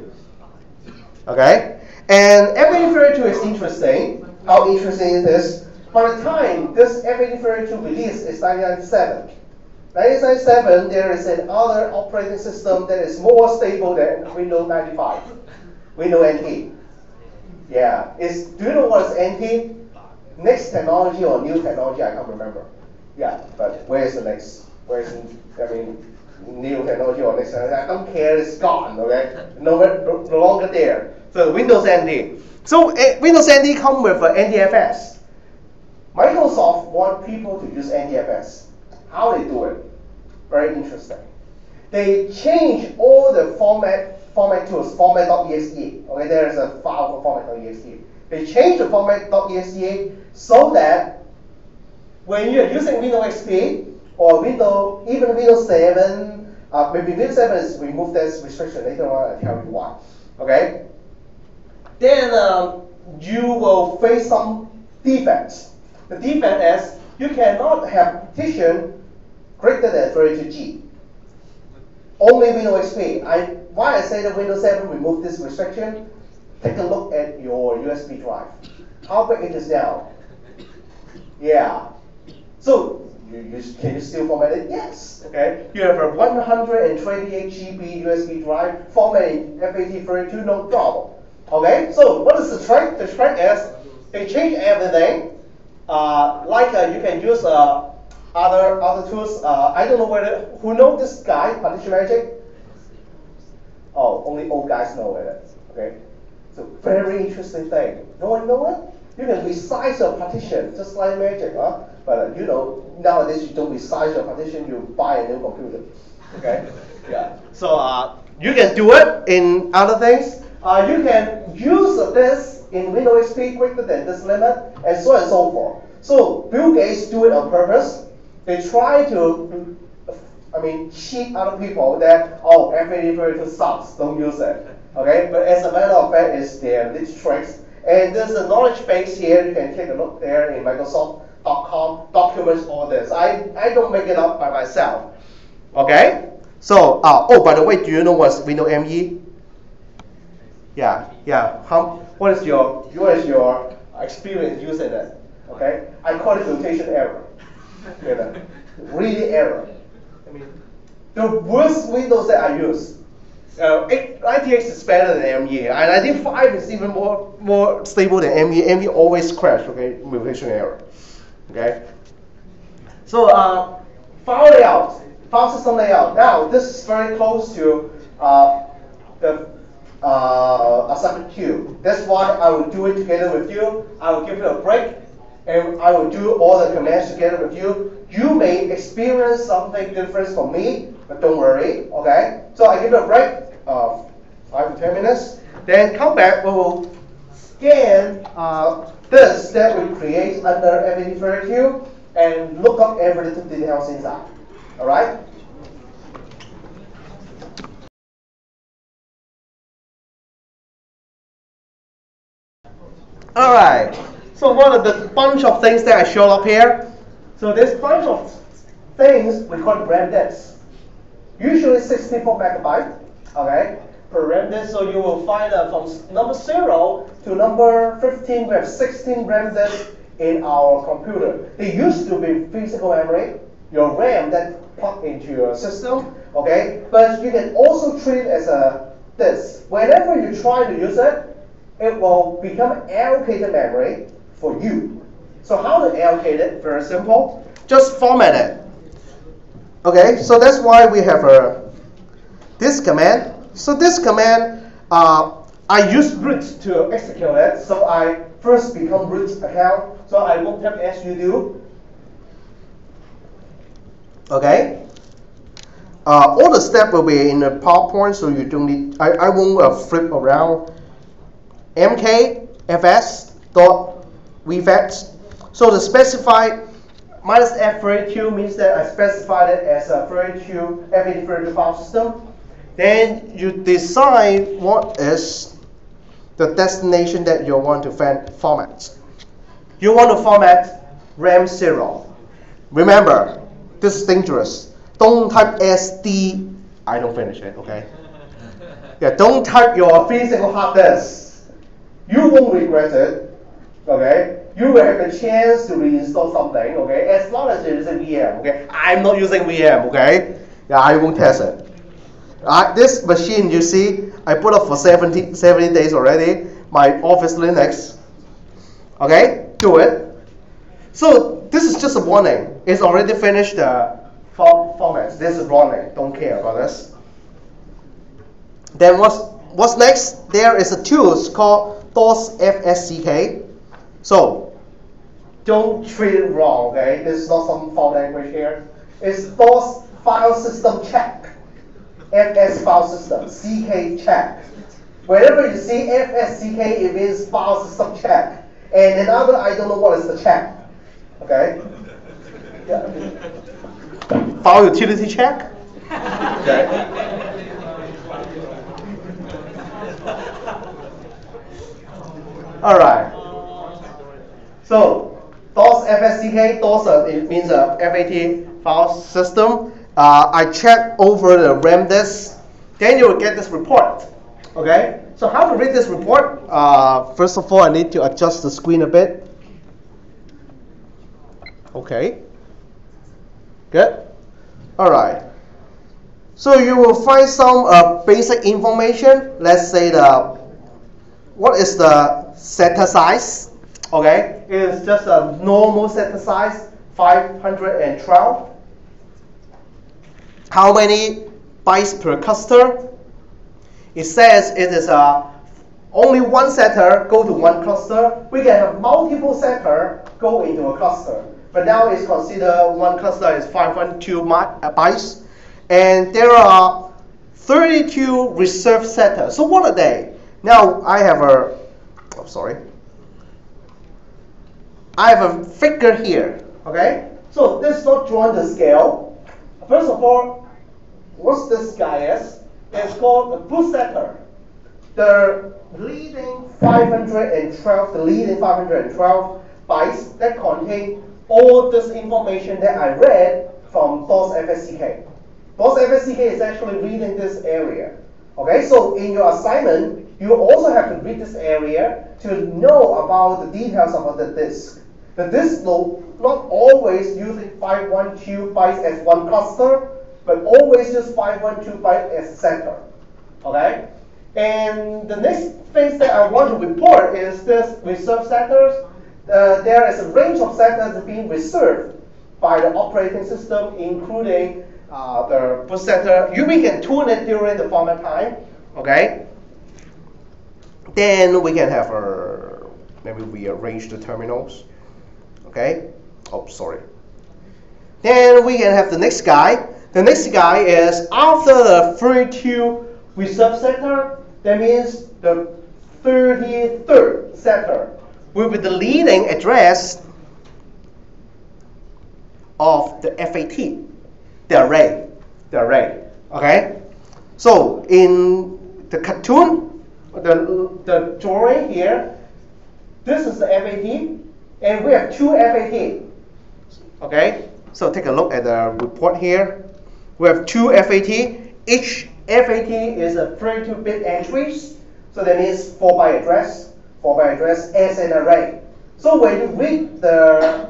Okay, and FAT32 is interesting. How interesting is this? By the time this FAT32 release is 1997. 1997, there is another operating system that is more stable than Windows 95. Windows NT. Yeah, do you know what is NT? Next technology or new technology, I can't remember. Yeah, but where is the next? new technology or next technology. I don't care, it's gone, okay? No longer there. So Windows NT. So Windows NT comes with NTFS. Microsoft want people to use NTFS. How they do it? Very interesting. They change all the format tools, format.exe. Okay, there is a file for format.exe. They change the format.exe so that when you're using Windows XP or even Windows 7, maybe Windows 7 is remove this restriction later on. I'll tell you why. Okay. Then you will face some defects. The defect is you cannot have partition greater than 32G. Only Windows XP. Why I say that Windows 7 remove this restriction? Take a look at your USB drive. How big it is now? Yeah. So can you still format it? Yes. Okay. You have a 128 GB USB drive formatting FAT32, no problem. Okay. So what is the trick? The trick is they change everything. You can use other tools. I don't know who knows this guy, Partition Magic? Oh, only old guys know it. Okay. So very interesting thing. No one know it? You can resize your partition just like magic, huh? But nowadays you don't resize your partition, you buy a new computer. Okay? Yeah. So you can do it in other things. You can use this in Windows XP greater than this limit, and so forth. So Bill Gates do it on purpose. They try to, cheat other people that FAT32 sucks, don't use it. Okay, but as a matter of fact, it's their little tricks. And there's a knowledge base here. You can take a look there in Microsoft.com, documents all this. I don't make it up by myself. Okay? So, by the way, do you know what's Windows ME? Yeah. What is your experience using it? Okay? I call it notation error. Really error. The worst Windows that I use. 98 is better than ME, and I think 5 is even more stable than ME. ME always crash, okay, mutation error. Okay. So file layout, file system layout. Now this is very close to the assignment queue. That's why I will do it together with you. I will give you a break, and I will do all the commands together with you. You may experience something different from me, but don't worry. Okay. So I give you a break. 5 to 10 minutes. Then come back, we will scan this that we create under FAT32 and look up every little details inside. Alright? Alright. So one of the bunch of things that I showed up here. So this bunch of things we call RAM disk. Usually 64 megabytes. Okay, per RAM disk, so you will find from number 0 to number 15, we have 16 RAM disks in our computer. They used to be physical memory, your RAM that plug into your system, okay? But you can also treat it as a disk. Whenever you try to use it, it will become allocated memory for you. So how to allocate it? Very simple. Just format it. Okay, so that's why we have this command. So this command, I use root to execute it. So I first become root account. So I won't type sudo. Okay. All the steps will be in the PowerPoint, so you don't need. I won't flip around. mkfs.vfat. So the specified minus F32 means that I specified it as a FAT32 file system. Then you decide what is the destination that you want to format. You want to format RAM 0. Remember, this is dangerous. Don't type SD. I don't finish it, okay? Yeah, don't type your physical hard disk. You won't regret it, okay? You will have a chance to reinstall something, okay? As long as you're using VM, okay? I'm not using VM, okay? Yeah, I won't test it. This machine, you see, I put up for 70 days already. My Office Linux. Okay, do it. So this is just a warning. It's already finished formats. This is running. Don't care about this. Then what's next? There is a tool called DOS FSCK. So don't treat it wrong, okay? This is not some file language here. It's DOS file system check. FS file system, CK check. Whenever you see FSCK, it means file system check. And another, I don't know what is the check. Okay? Yeah. File utility check. Okay. All right. So DOS FSCK, DOS it means a FAT file system. I check over the RAM disk, then you will get this report. Okay. So how to read this report? First of all, I need to adjust the screen a bit. Okay. Good. All right. So you will find some basic information. Let's say what is the setter size? Okay, it is just a normal setter size, 512. How many bytes per cluster? It says it is only one setter go to one cluster. We can have multiple setter go into a cluster. But now it's considered one cluster is 512 bytes. And there are 32 reserved setters. So what are they? Now I have I have a figure here. Okay? So this is not drawn to scale. First of all, what's this guy is? It's called the boot setter. The leading 512 bytes that contain all this information that I read from DOS FSCK. DOS FSCK is actually reading this area. Okay, so in your assignment, you also have to read this area to know about the details about the disk. The disk not always using 512 bytes as one cluster, but always use 512 bytes as setter. Okay? And the next thing that I want to report is this reserved setters. There is a range of setters being reserved by the operating system, including the boot setter. We can tune it during the format time. Okay? Then we can have maybe rearrange the terminals. Okay? Oh, sorry. Then we can have the next guy. The next guy is after the 32 reserved setter, that means the 33rd setter will be the leading address of the FAT, the array. Okay? So in the cartoon, the drawing here, this is the FAT, and we have two FAT. Okay? So take a look at the report here. We have two FAT. Each FAT is a 32-bit entries. So that means 4-byte address as an array. So when you read the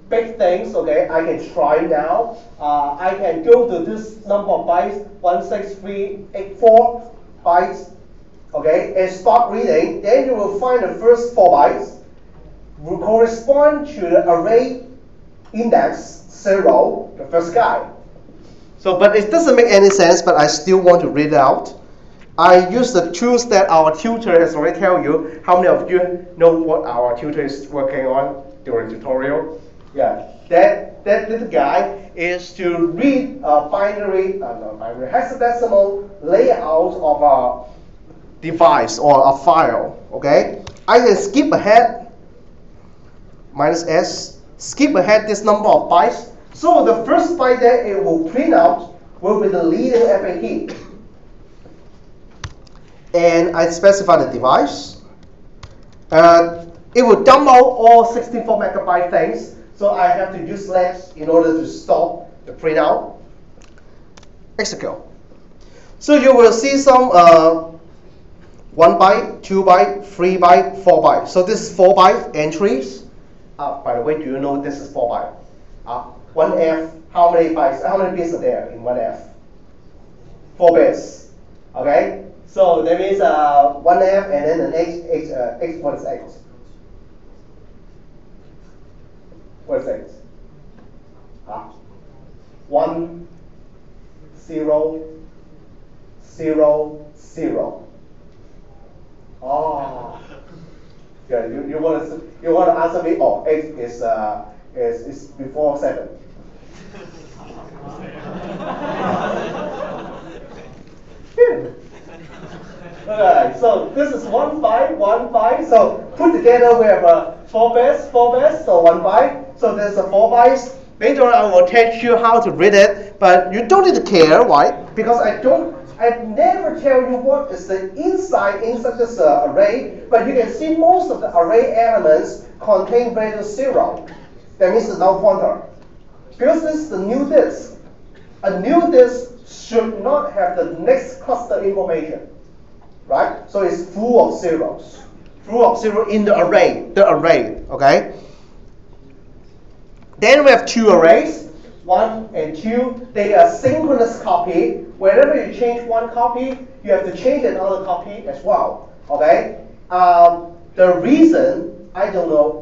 big things, okay, I can try now. I can go to this number of bytes, 16384 bytes, okay, and start reading. Then you will find the first 4 bytes will correspond to the array index 0, the first guy. So, but it doesn't make any sense, but I still want to read it out. I use the tools that our tutor has already tell you. How many of you know what our tutor is working on during tutorial? Yeah, that little guy is to read a binary hexadecimal layout of a device or a file. Okay, I can skip ahead, -s, skip ahead this number of bytes. So the first byte that it will print out will be the leading FAT. And I specify the device. It will dump out all 64 megabyte things. So I have to use slash in order to stop the printout. Execute. So you will see some 1 byte, 2 byte, 3 byte, 4 byte. So this is 4 byte entries. By the way, do you know this is 4 byte? 1F, how many bytes? How many bits are there in 1F? 4 bits. Okay? So that means 1F and then the next X, what is X? What is X? 1, 0, 0, 0. Oh, yeah. You want to answer me? Oh, 8 is before 7. Okay, so this is 1, 5, 1, 5. So put together we have 4 bits, so 1, 5. So there's 4 bytes. Later on I will teach you how to read it, but you don't need to care, why? Because I never tell you what is the inside this array, but you can see most of the array elements contain value 0. That means the null pointer. Because this is the new disk. A new disk should not have the next cluster information, right? So it's full of zeros. Full of 0 in the array, okay? Then we have 2 arrays, 1 and 2. They are synchronous copy. Whenever you change one copy, you have to change another copy as well, okay? The reason, I don't know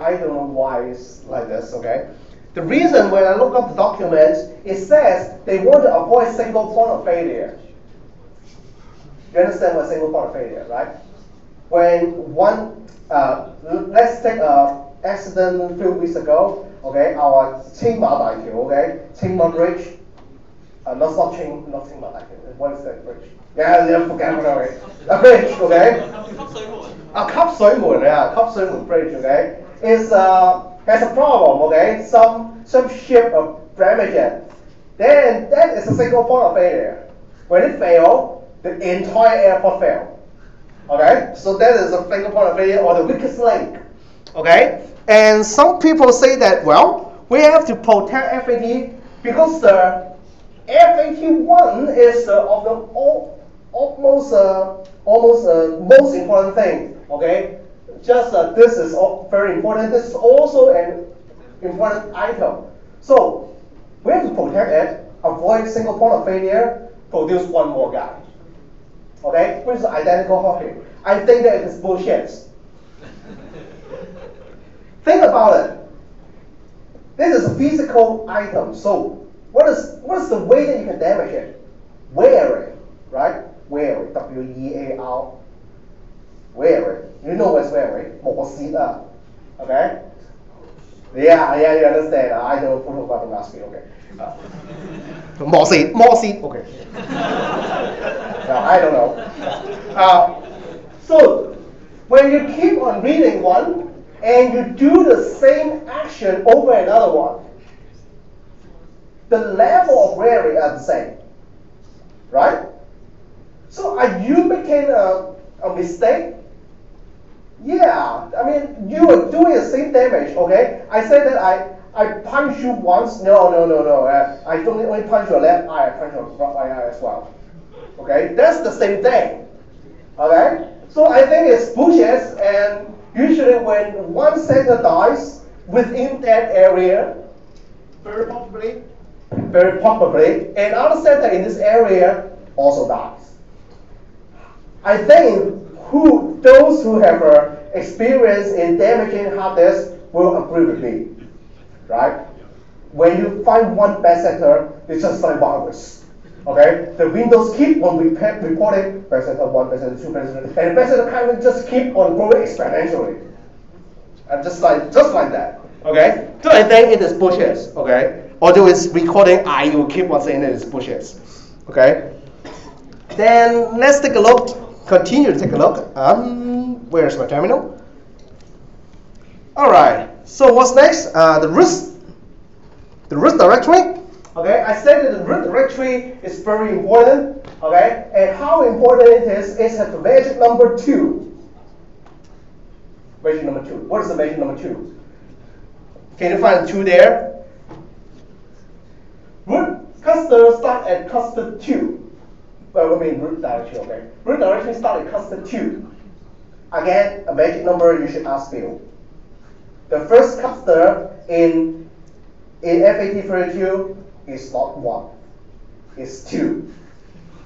why it's like this, okay? The reason when I look up the documents, it says they want to avoid single point of failure. You understand what single point of failure, right? When one, let's take an accident a few weeks ago, okay, our Qingma Daikyo, okay, Qingma Bridge, not Qingma Daikyo, what is that bridge? Yeah, forget about it. A bridge, okay? Kapsuimun Bridge, okay, has a problem, okay? Some ship of damage. Then that is a single point of failure. When it fails, the entire airport fails. Okay? So that is a single point of failure or the weakest link. Okay? And some people say that, well, we have to protect FAT because the FAT1 is almost most important thing. Okay? Just this is very important. This is also an important item. So we have to protect it, avoid single point of failure, produce one more guy. Okay, which is identical copy. I think that it is bullshit. Think about it. This is a physical item. So what is the way that you can damage it? Wearing, right? Wearing, W-E-A-R. Wearing. You know what's wearing? Okay? Yeah, you understand. I know photograph last week, okay. More seed, okay. No, I don't know. So, when you keep on reading one, and you do the same action over another one, the level of wearing are the same, right? So, are you making a mistake? Yeah, I mean, you are doing the same damage, okay? I said that I punch you once. No. I don't only punch your left eye, I punch your right eye as well. Okay, that's the same thing. Okay? So I think it's bullshit, and usually when one center dies within that area, very probably, another center in this area also dies. I think those who have experience in damaging hard disk will agree with me, right? When you find one bad center, it's just like virus. Okay, the Windows keep on reporting bad center 1, bad center 2, bad center, and the bad center kind just keep on growing exponentially, and just like that. Okay, so I think it is bullshit. Okay, although it's recording, I will keep on saying it is bullshit. Okay, then let's take a look. Continue to take a look. Where's my terminal? All right. So what's next? The root directory. Okay. I said that the root directory is very important. Okay. And how important it is has the magic number 2. Magic number 2. What is the magic number 2? Can you find 2 there? Root cluster start at cluster 2. Well, I mean root directory, okay? Root directory start at cluster 2. Again, a magic number you should ask Bill. The first cluster in FAT32 is not 1. It's 2.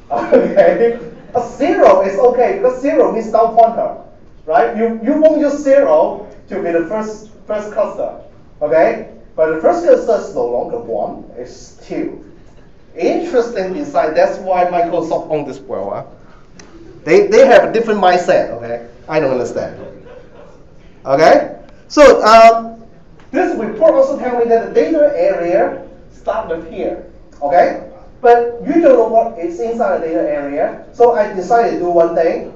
Okay? A 0 is okay because 0 means null pointer. Right? You won't use 0 to be the first cluster. Okay? But the first cluster is no longer 1, it's 2. Interesting insight. That's why Microsoft owns this world. Huh? They have a different mindset. Okay, I don't understand. Okay, so this report also tells me that the data area starts with here. Okay, but you don't know what is inside the data area. So I decided to do one thing.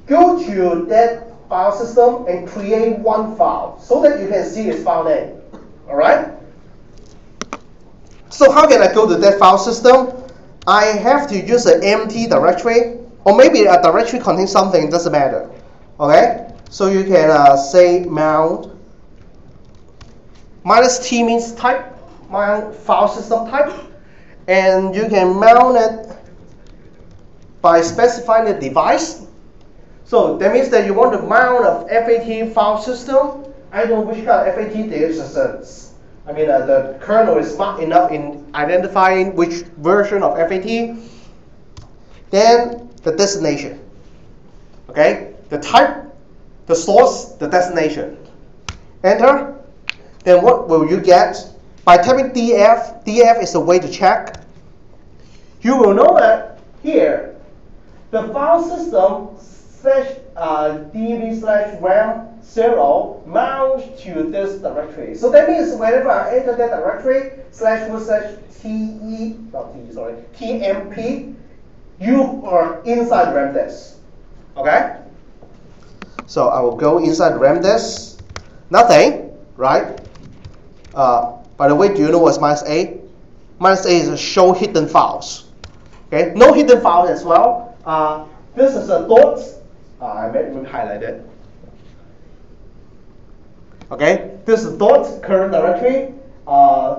Go to that file system and create one file so that you can see its file name. All right? So how can I go to that file system? I have to use an empty directory, or maybe a directory contains something, doesn't matter. Okay? So you can say mount -t means type, mount file system type, and you can mount it by specifying the device. So that means that you want to mount a FAT file system. I don't know which kind of FAT there is. The kernel is smart enough in identifying which version of FAT. Then the destination. Okay, the type, the source, the destination. Enter. Then what will you get? By typing df, df is a way to check. You will know that here, the file system /db/ram0 mounts to this directory. So that means whenever I enter that directory /tmp, you are inside RAM disk. Okay? So I will go inside RAM disk. Nothing, right? By the way, do you know what's -a? -a is a show hidden files. Okay, no hidden files as well. This is a dot. I made it highlighted. Okay, this is dot current directory,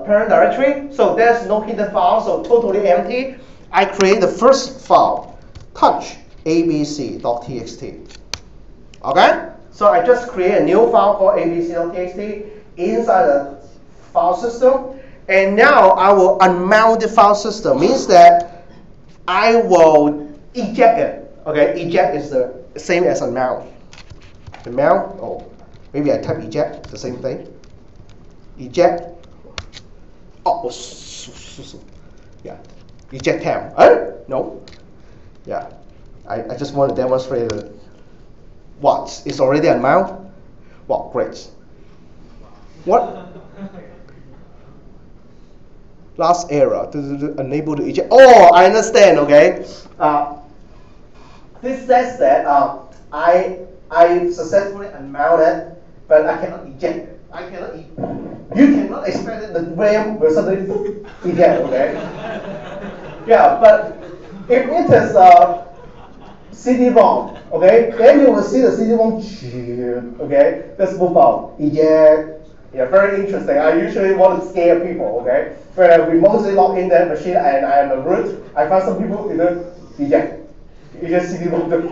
parent directory. So there's no hidden file, so totally empty. I create the first file, touch abc.txt. Okay, so I just create a new file called abc.txt inside the file system, and now I will unmount the file system. Means that I will eject it. Okay, eject is the same as unmount. The mount, oh, maybe I type eject, the same thing. Eject. Oh, yeah. Eject tab. No. Yeah. I just want to demonstrate what is already unmount. Well, great. What? Last error to unable to eject. Oh, I understand. Okay. This says that I successfully unmounted, but I cannot eject it. I cannot. You cannot expect that the RAM will suddenly eject. Okay. Yeah, but if it is CD-ROM, okay, then you will see the CD-ROM. Okay, let's move on. Eject. Yeah, very interesting. I usually want to scare people. Okay, when we mostly log in that machine and I am a root, I find some people didn't eject. You just see what happened.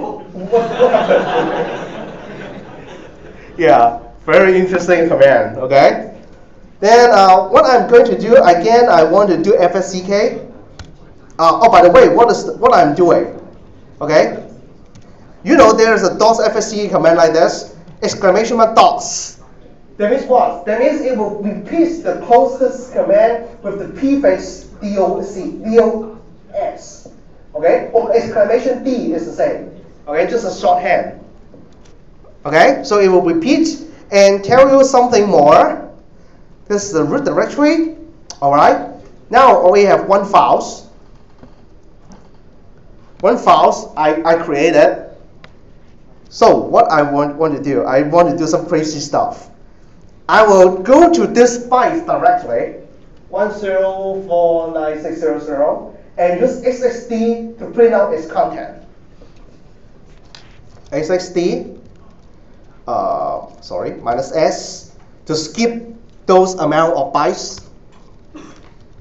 Yeah, very interesting command. Okay. Then what I'm going to do again, I want to do fsck. Oh, by the way, what I'm doing? Okay. You know there's a .fsck command like this, exclamation mark dots. That means what? That means it will repeat the closest command with the prefix DOS. Okay, or exclamation D is the same. Okay, just a shorthand. Okay, so it will repeat and tell you something more. This is the root directory. All right. Now we have one files. One files I created. So what I want to do, I want to do some crazy stuff. I will go to this byte directory, 10496000, and use XXD to print out its content. XXD, -s to skip those amount of bytes.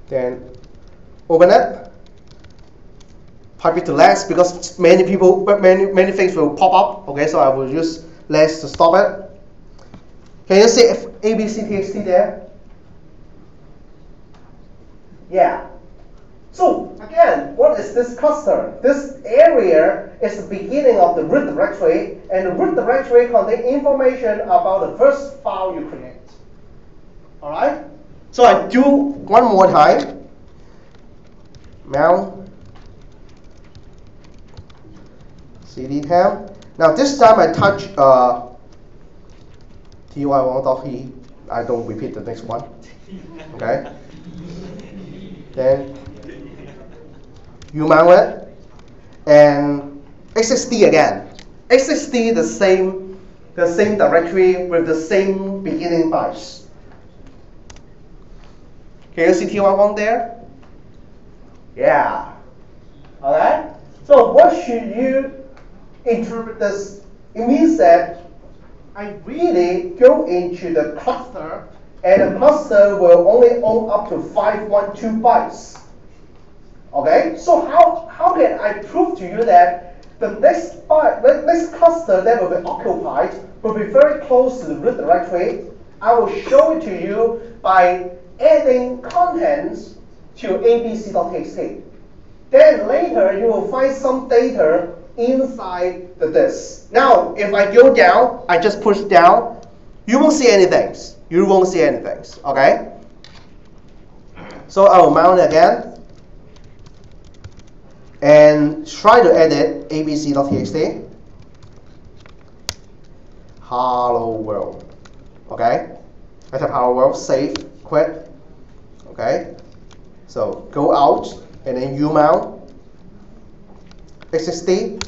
Then open it. Pipe it to less because many things will pop up. Okay, so I will use less to stop it. Can you see abc.txt there? Yeah. So again, what is this cluster? This area is the beginning of the root directory, and the root directory contains information about the first file you create. All right. So I do one more time. mount cd temp. Now this time I touch ty1.he. I don't repeat the next one. Okay. Then you mount it and XXD again. XXD the same directory with the same beginning bytes. Can you see ty1 there? Yeah. Alright? So what should you interpret this? It means that I really go into the cluster, and the cluster will only own up to 512 bytes. Okay? So how can I prove to you that the next cluster that will be occupied will be very close to the root directory? I will show it to you by adding contents to abc.txt. Then later you will find some data inside the disk. Now, if I go down, I just push down, you won't see anything. You won't see anything. Okay? So I will mount it again and try to edit abc.txt. Hello world. Okay? I type hello world, save, quit. Okay? So go out and then you mount XXD.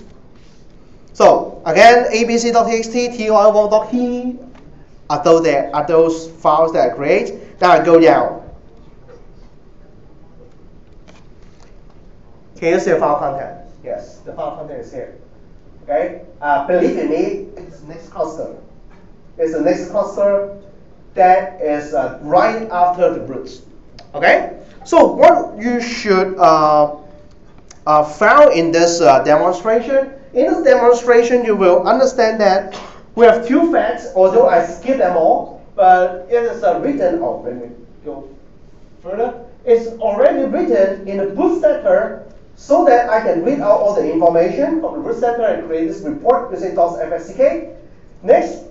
So again, abc.txt, ty1.he are those files that I create. Now I go down. Can you see the file content? Yes, the file content is here. Okay? Believe in me, it's the next cluster. It's the next cluster that is right after the root. Okay? So what you should found in this demonstration. In this demonstration, you will understand that we have two FATs, although I skipped them all, but it is written, let me go further. It's already written in the boot setter so that I can read out all the information from the root setter and create this report using .fsck. Next,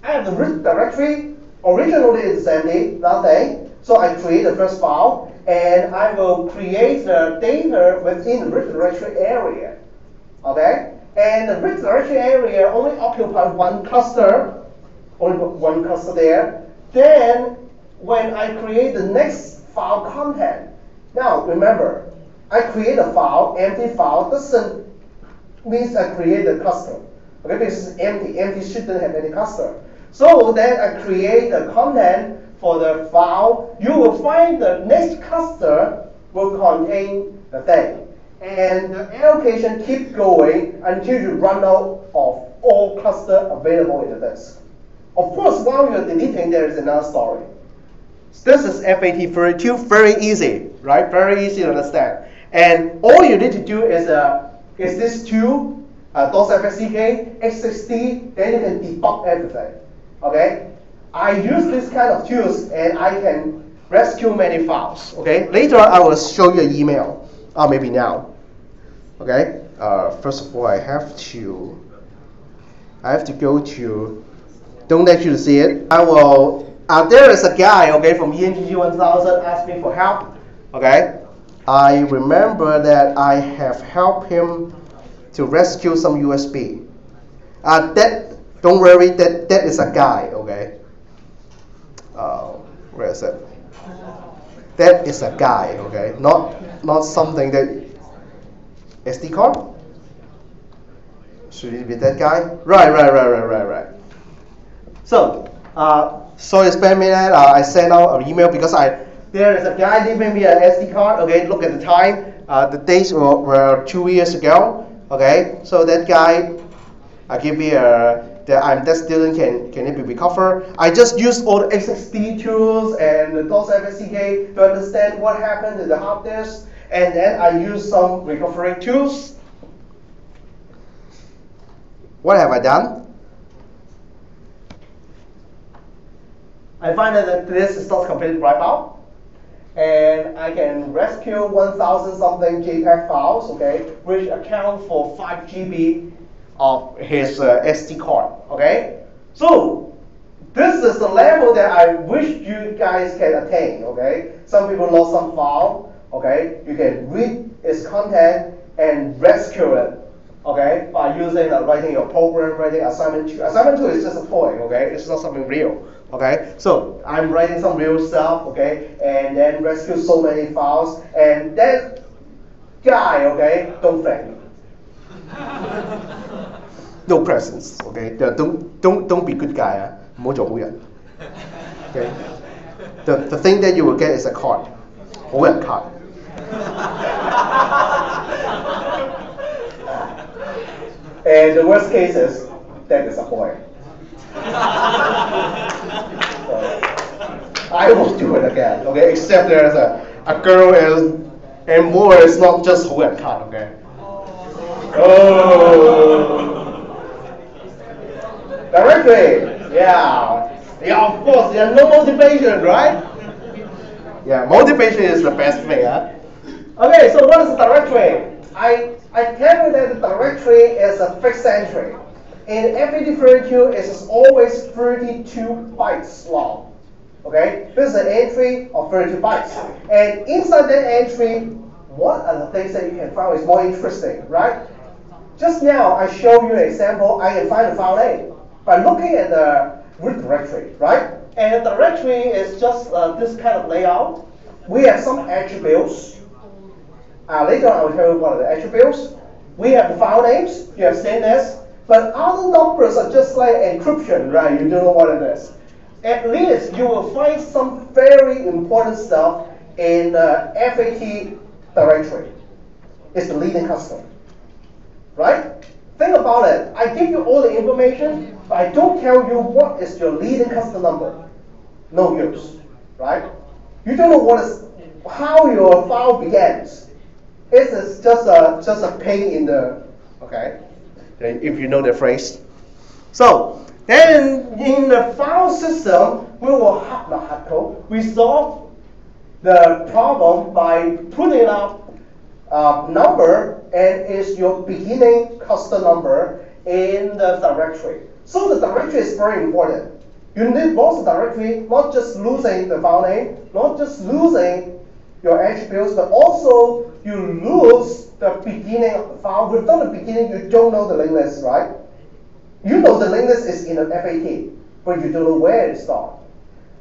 I have the root directory. Originally it's empty, nothing. So I create the first file, and I will create the data within the root directory area. Okay? And the root directory area only occupies one cluster, only one cluster there. Then, when I create the next file content, now remember, I create a file, empty file, doesn't mean I create a cluster. Okay, because it's empty. Empty shouldn't have any cluster. So then I create the content for the file. You will find the next cluster will contain the thing. And the allocation keeps going until you run out of all cluster available in the disk. Of course, while you're deleting, there is another story. This is FAT32, very easy, right? Very easy to understand. And all you need to do is this two, .fsck, x60, then you can debug everything. Okay? I use this kind of tools, and I can rescue many files. Okay? Later on, I will show you an email. Maybe now. Okay? First of all, I have to go to. Don't let you see it. I will. There is a guy, okay, from ENGG 1000 asked me for help. Okay? I remember that I have helped him to rescue some USB. Don't worry, that is a guy, okay? Where is it? That is a guy, okay? Not something that SD card? Should it be that guy? Right. So, sorry, spare a minute. I sent out an email because there is a guy leaving me an SD card. Okay, look at the time. The dates were 2 years ago. Okay, so that guy, give me that student can it be recovered. I just used all the XXD tools and the .fsck to understand what happened to the hard disk, and then I used some recovery tools. What have I done? I find that this is not completely wiped out, and I can rescue 1,000 something JPEG files, okay, which account for 5 GB of his SD card, okay? So this is the level that I wish you guys can attain, okay? Some people lost some file, okay, you can read its content and rescue it, okay, by using writing your program, writing assignment 2. Assignment 2 is just a toy, okay, it's not something real, okay. So I'm writing some real stuff, okay, and then rescue so many files, and that guy, okay, don't thank me. No presents, okay. Don't be good guy, 唔好做好人. Okay. The thing that you will get is a card, 好人 card. And the worst case is that is a boy. So, I won't do it again, okay? Except there's a girl and more is not just 好人 card, okay? Oh. Directly, yeah, of course, there's no motivation, right? Yeah, motivation is the best thing, huh? Okay, so what is the directory? I tell you that the directory is a fixed entry. In FAT32, it is always 32 bytes long. Okay, this is an entry of 32 bytes. And inside that entry, what are the things that you can find is more interesting, right? Just now, I showed you an example. I can find the file name by looking at the root directory, right? And the directory is just this kind of layout. We have some attributes. Later on, I will tell you what are the attributes. We have the file names. You have seen this. But other numbers are just like encryption, right? You don't know what it is. At least you will find some very important stuff in the FAT directory. It's the leading custom, right? Think about it. I give you all the information, but I don't tell you what is your leading custom number. No use, right? You don't know how your file begins. It is just a pain in the, okay, if you know the phrase. So then in the file system, we will we solve the problem by putting up number and is your beginning custom number in the directory. So the directory is very important. You need both the directory, not just losing the file name, not just losing your attributes, but also you lose the beginning of the file. Without the beginning, you don't know the linked list, right? You know the linked list is in an FAT, but you don't know where it starts.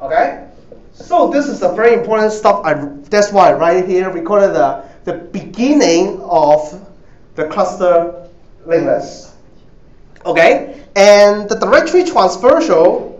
Okay? So this is a very important stuff. That's why I write it here. We call it the beginning of the cluster linked list. Okay? And the directory transversal.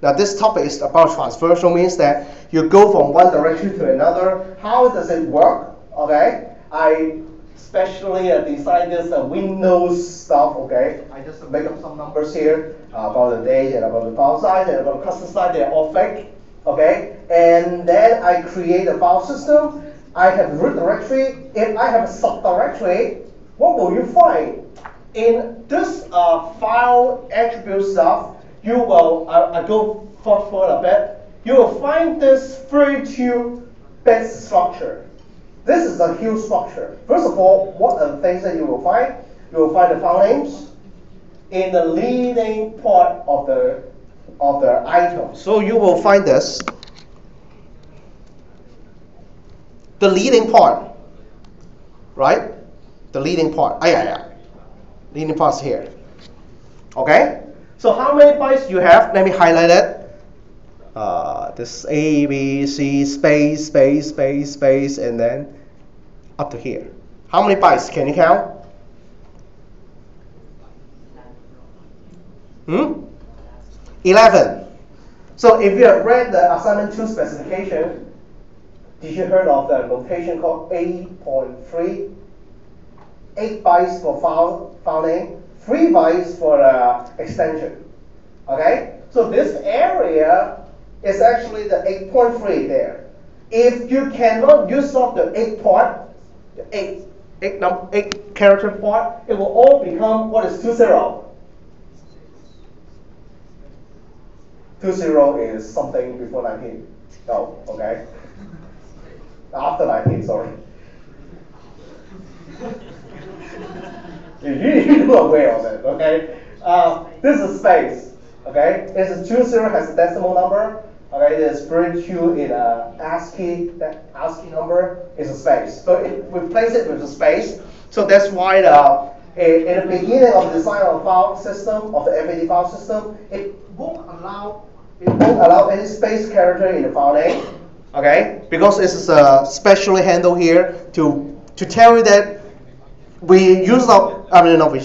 Now this topic is about transversal, means that you go from one directory to another. How does it work? Okay, I especially designed this Windows stuff. Okay, I just make up some numbers here about the date and about the file size and about the cluster size. They're all fake. Okay, and then I create a file system. I have root directory. If I have a subdirectory, what will you find in this file attribute stuff? You will, I go forward a bit, you will find this 32-bit structure. This is a huge structure. First of all, what are the things that you will find? You will find the file names in the leading part of the item. So you will find this, the leading part, right? The leading part, leading part's here, okay? So how many bytes you have? Let me highlight it. This A, B, C, space, space, space, space, and then up to here. How many bytes can you count? 11. So if you have read the assignment 2 specification, did you heard of the notation called 8.3? 8 bytes for file name, 3 bytes for extension. Okay? So this area is actually the 8.3 there. If you cannot use up the 8 part, the 8 character part, it will all become what is 20. 20 is something before 19. No, okay? After 19, sorry. You're aware of it, okay? This is space, okay? This is 20 has a decimal number. Okay, there's 32 in a ASCII. That ASCII number is a space. So we replace it with a space. So that's why in the beginning of the design of the file system, of the FAT file system, it won't allow any space character in the file name. Okay, because this is specially handled here to tell you that we use up. I mean, not we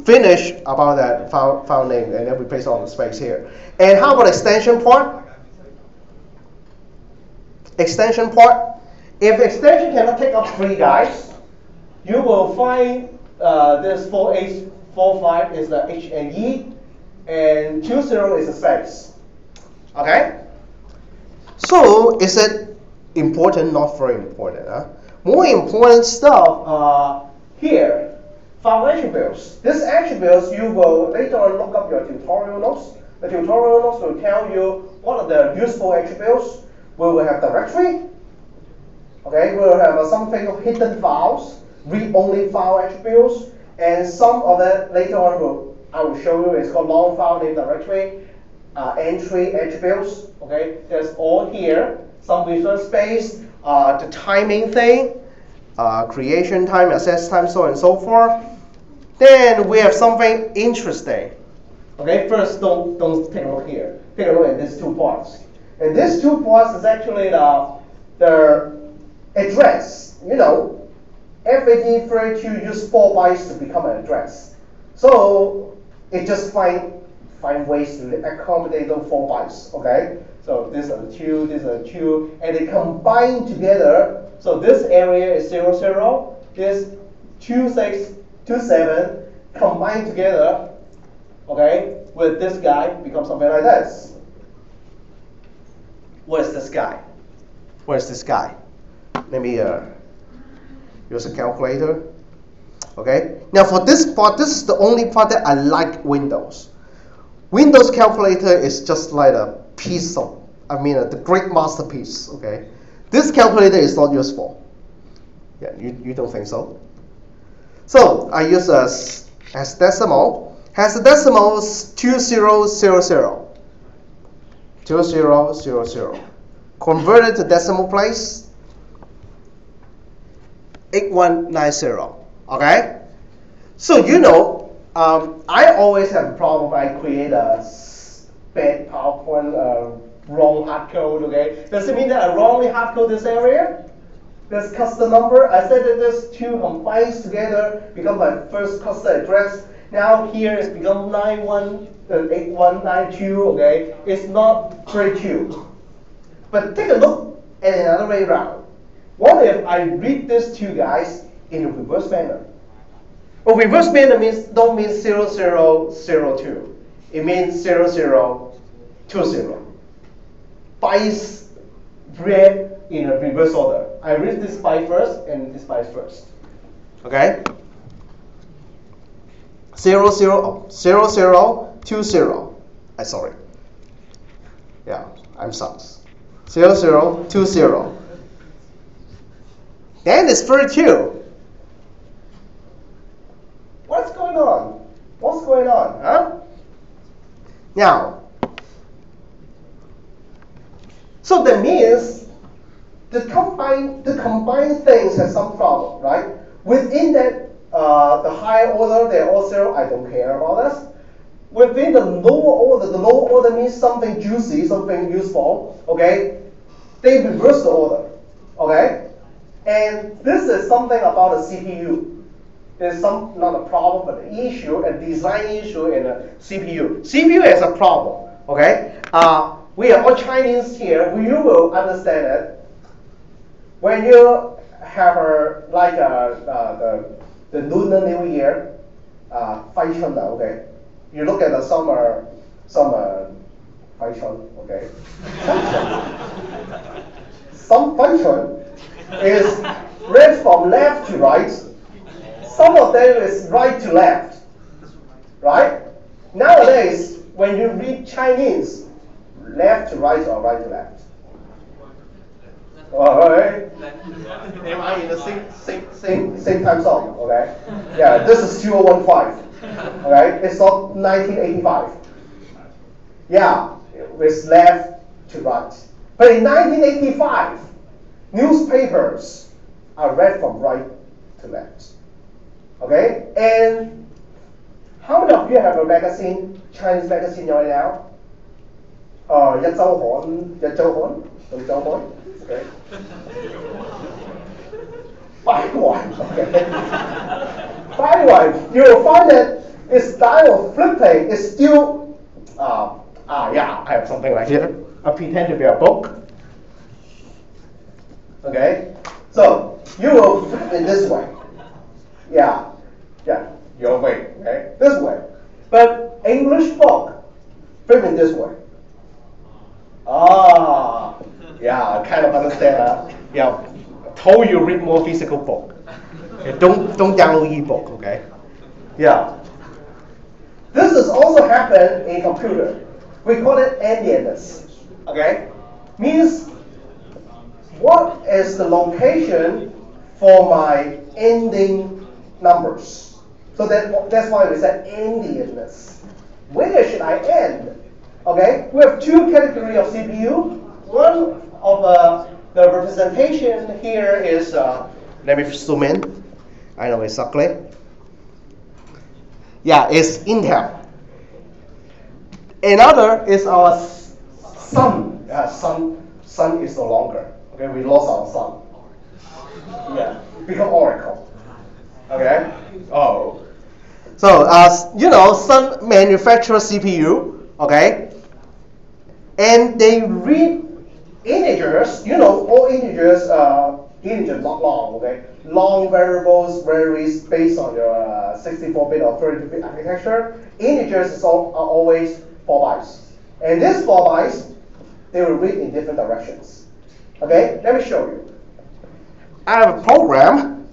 finish about that file name, and then we place all the space here. And how about extension port? Extension port. If extension cannot take up 3 guys, you will find this 4H45 is the H and E, and 20 is the space. Okay. So is it important? Not very important. More important stuff here. File attributes. These attributes you will later on look up your tutorial notes. The tutorial notes will tell you what are the useful attributes. We will have directory. Okay, we will have something of hidden files, read-only file attributes, and some of it later on I will show you. It's called long file name directory. Entry attributes. Okay, there's all here. Some reference space, the timing thing, creation time, access time, so on and so forth. Then we have something interesting. Okay, first don't take a look here. Take a look at these 2 parts. And these 2 parts is actually the address. You know, FAT32 use 4 bytes to become an address. So it just find ways to accommodate those 4 bytes. Okay, so these are the 2, these are the 2, and they combine together. So this area is 0, 0. This 2, 6, 2, 7 combined together. Okay, with this guy becomes something like this. What is this guy? What is this guy? Let me use a calculator. Okay. Now for this part, this is the only part that I like Windows. Windows calculator is just like a piece of, the great masterpiece. Okay. This calculator is not useful. Yeah, you don't think so? So I use as decimal. Has the decimals 2000. 2000. Converted to decimal place, 8190. Okay? So you know, I always have a problem when I create a bad PowerPoint, wrong hard code. Okay? Does it mean that I wrongly hard code this area? This custom number, I said that this 2 combines together, become my first custom address. Now here it's become 8192, okay? It's not 32. But take a look at another way around. What if I read these 2 guys in a reverse manner? Well, reverse manner don't mean 0002. It means 0020. Bytes read in a reverse order. I read this byte first and this byte first. Okay? 0020. Sorry. Yeah, I'm sorry. 0020. Then it's 32. What's going on? What's going on? Huh? Now, so that means the combined things has some problem, right? Within that, the higher order, they're all 0. I don't care about this. Within the lower order means something juicy, something useful. Okay, they reverse the order. Okay, and this is something about a CPU. There's not a problem, but an issue, a design issue in a CPU. CPU is a problem. Okay, we are all Chinese here. You will understand it. When you have the Lunar New Year, 揮春, okay. You look at the summer 揮春, okay. Some 揮春 is read from left to right. Some of them is right to left, right? Nowadays, when you read Chinese, left to right or right to left? Alright. Am I in the same time zone? Okay. Yeah, this is 2015. Okay, it's not 1985. Yeah, it's left to right. But in 1985, newspapers are read from right to left. Okay? And how many of you have a magazine, Chinese magazine right now? 一周刊, okay. 快環, okay. 快環, you will find that its style of flipping is still, yeah, I have something like here. I pretend to be a book. Okay, so you will flip it this way. Yeah, your way, okay, this way. But English book, flip it this way. Yeah, I kind of understand. Yeah, told you read more physical book. Okay, don't download ebook. Okay. Yeah. This has also happened in computer. We call it endianness. Okay, means what is the location for my ending numbers? So that's why we said endianness. Where should I end? Okay, we have two categories of CPU. One of the representation here is, let me zoom in. I know it's ugly. Yeah, it's Intel. Another is our Sun. Sun is no longer. Okay, we lost our Sun. Yeah, become Oracle. Okay. Oh. So as you know, Sun manufactures CPU. Okay. And they read integers. You know, all integers integers not long. Okay. Long variables varies based on your 64-bit or 32-bit architecture. Integers are always 4 bytes. And these 4 bytes, they will read in different directions. Okay, let me show you. I have a program.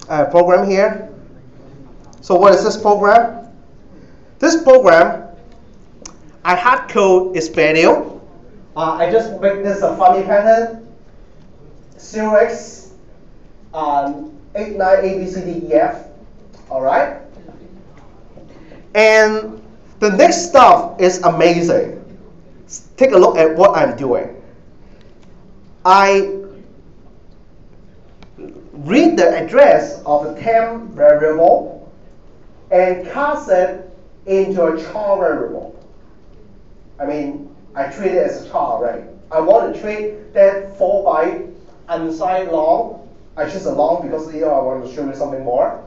I have a program here. So what is this program? This program, I hard code its value. I just make this a funny pattern. 0x 89 ABCDEF. All right. And the next stuff is amazing. Take a look at what I'm doing. I read the address of the temp variable and cast it into a char variable. I mean, I treat it as a char array. I want to treat that 4 byte unsigned long. I choose a long because I want to show you something more.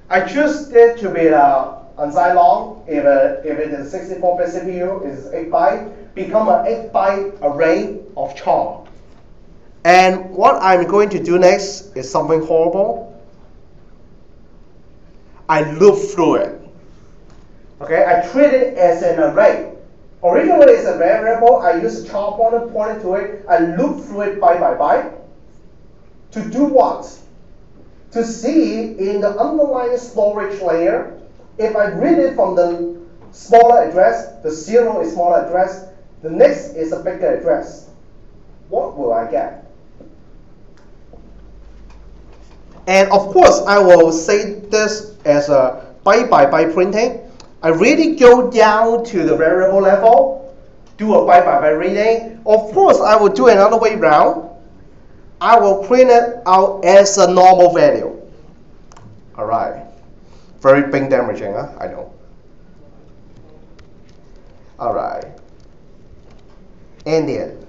I choose it to be the unsigned long. If it is 64-bit CPU, it is 8 byte. Become an 8 byte array of char. And what I'm going to do next is something horrible. I loop through it. Okay, I treat it as an array. Originally, it's a variable. I use a char pointer, point it to it. I loop through it byte by byte. To do what? To see in the underlying storage layer, if I read it from the smaller address, the 0 is smaller address, the next is a bigger address. What will I get? And of course, I will say this as a byte by byte printing. I really go down to the variable level, do a byte by byte reading. Of course, I will do another way around. I will print it out as a normal value. All right. Very big damaging, huh? I know. All right. Endian.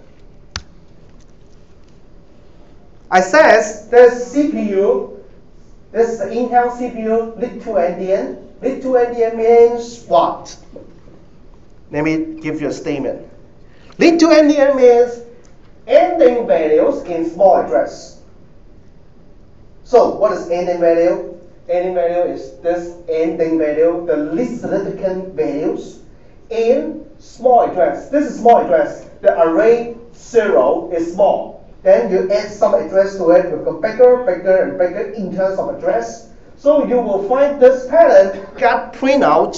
I says this CPU, this is the Intel CPU, lead to endian. Lead to endian means what? Let me give you a statement. Lead to endian means ending values in small address. So what is ending value? Ending value is this ending value, the least significant values in small address. This is small address. The array 0 is small. Then you add some address to it with a bigger, and bigger in terms of address. So you will find this pattern got print out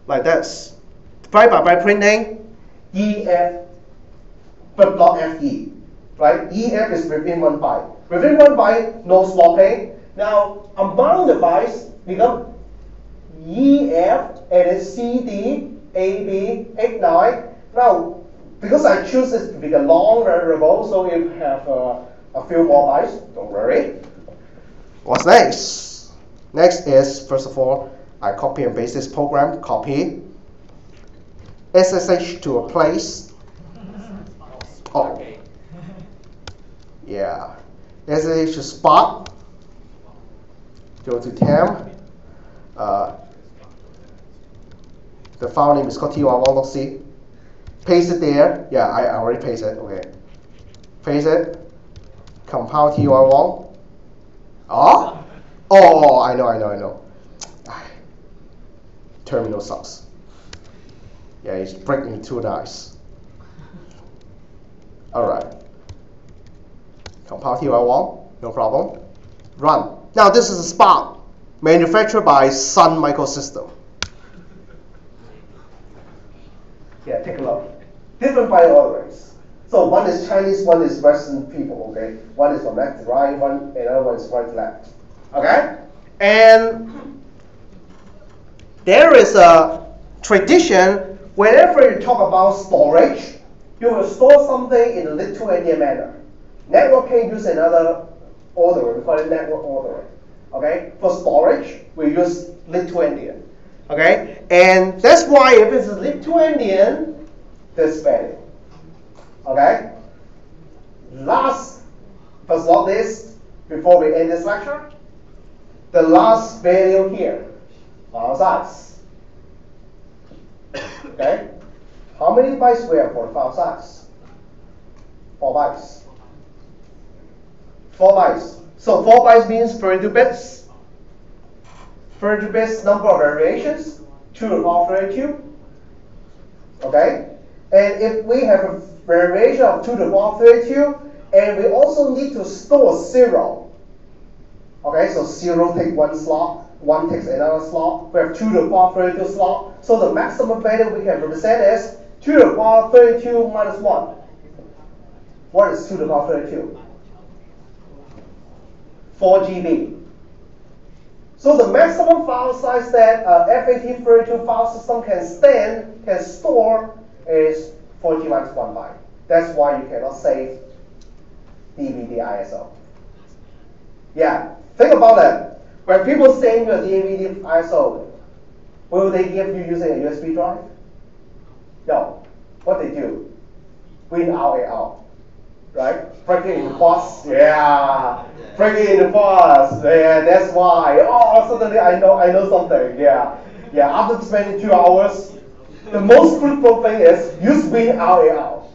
like this. Byte by byte printing, EF, but not FE. Right? EF is within 1 byte. Within 1 byte, no swapping. Now, among the bytes, become E, F, and then C, D, A, B, 8, 9. Now, because I choose this to be the long variable, so if you have a few more bytes, don't worry. What's next? Next is, first of all, I copy and paste this program, copy, SSH to a place. Oh, yeah. SSH to spot. Go to temp. The file name is called ty1.c. Paste it there. Yeah, I already pasted it. Okay. Paste it. Compile ty1. Oh? Oh, I know. Terminal sucks. Yeah, it's breaking too nice. Alright. Compile ty1, no problem. Run. Now this is a Spark, manufactured by Sun Microsystem. Yeah, take a look. Different file orders. So one is Chinese, one is Western people, okay? One is from left to right, another one is right to left. Okay? And there is a tradition, whenever you talk about storage, you will store something in a little-endian manner. Networking use another ordering, we call it network ordering. Okay? For storage, we use little-endian. Okay? And that's why if it's a little-endian, this value. Okay? Last, but not this, before we end this lecture, the last value here, file size. Okay? How many bytes we have for file size? 4 bytes. 4 bytes. So 4 bytes means 32 bits. 32 bits number of variations, 2 to the power 32. Okay? And if we have a variation of 2 to the power 32, and we also need to store 0. Okay, so 0 takes 1 slot, 1 takes another slot. We have 2 to the power 32 slot. So the maximum value we can represent is 2 to the power 32 minus 1. What is 2 to the power 32? 4 GB. So the maximum file size that a FAT32 file system can store is 4 GB minus 1 byte. That's why you cannot save DVD ISO. Yeah, think about it. When people send you a DVD ISO, will they give you using a USB drive? No. What they do? Win out and out. Right? Break it in the bus. Yeah. Break it in the bus. Yeah, that's why. Oh, suddenly I know something. Yeah. Yeah. After spending 2 hours, the most fruitful thing is you spin out and out.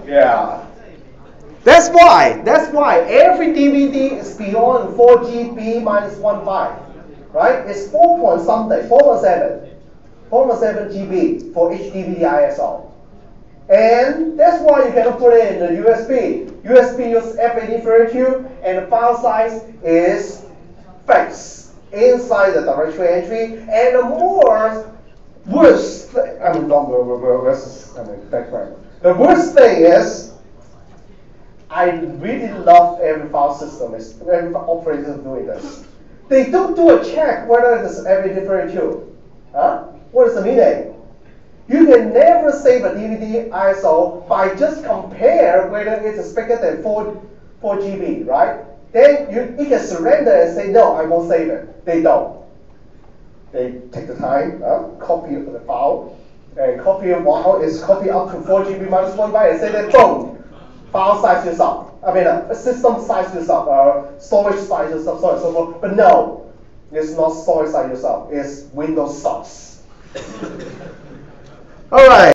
Yeah. That's why every DVD is beyond 4 GB minus 1 byte. Right? It's 4 point something, 4.7 GB for each DVD ISO. And that's why you cannot put it in the USB. USB uses FAT32, and the file size is fixed inside the directory entry. And the worst thing is, I really love every file system, every operator doing this. They don't do a check whether it's FAT32. Huh? What is the meaning? You can never save a DVD ISO by just compare whether it is bigger than 4 GB, right? Then you can surrender and say, no, I won't save it. They don't. They take the time, copy the file, and copy it while it's copied up to 4 GB minus 1 byte and say that, boom, file size is up. I mean, system size is up, storage size is up, so on and so forth. But no, it's not storage size is up. It's Windows sucks. All right.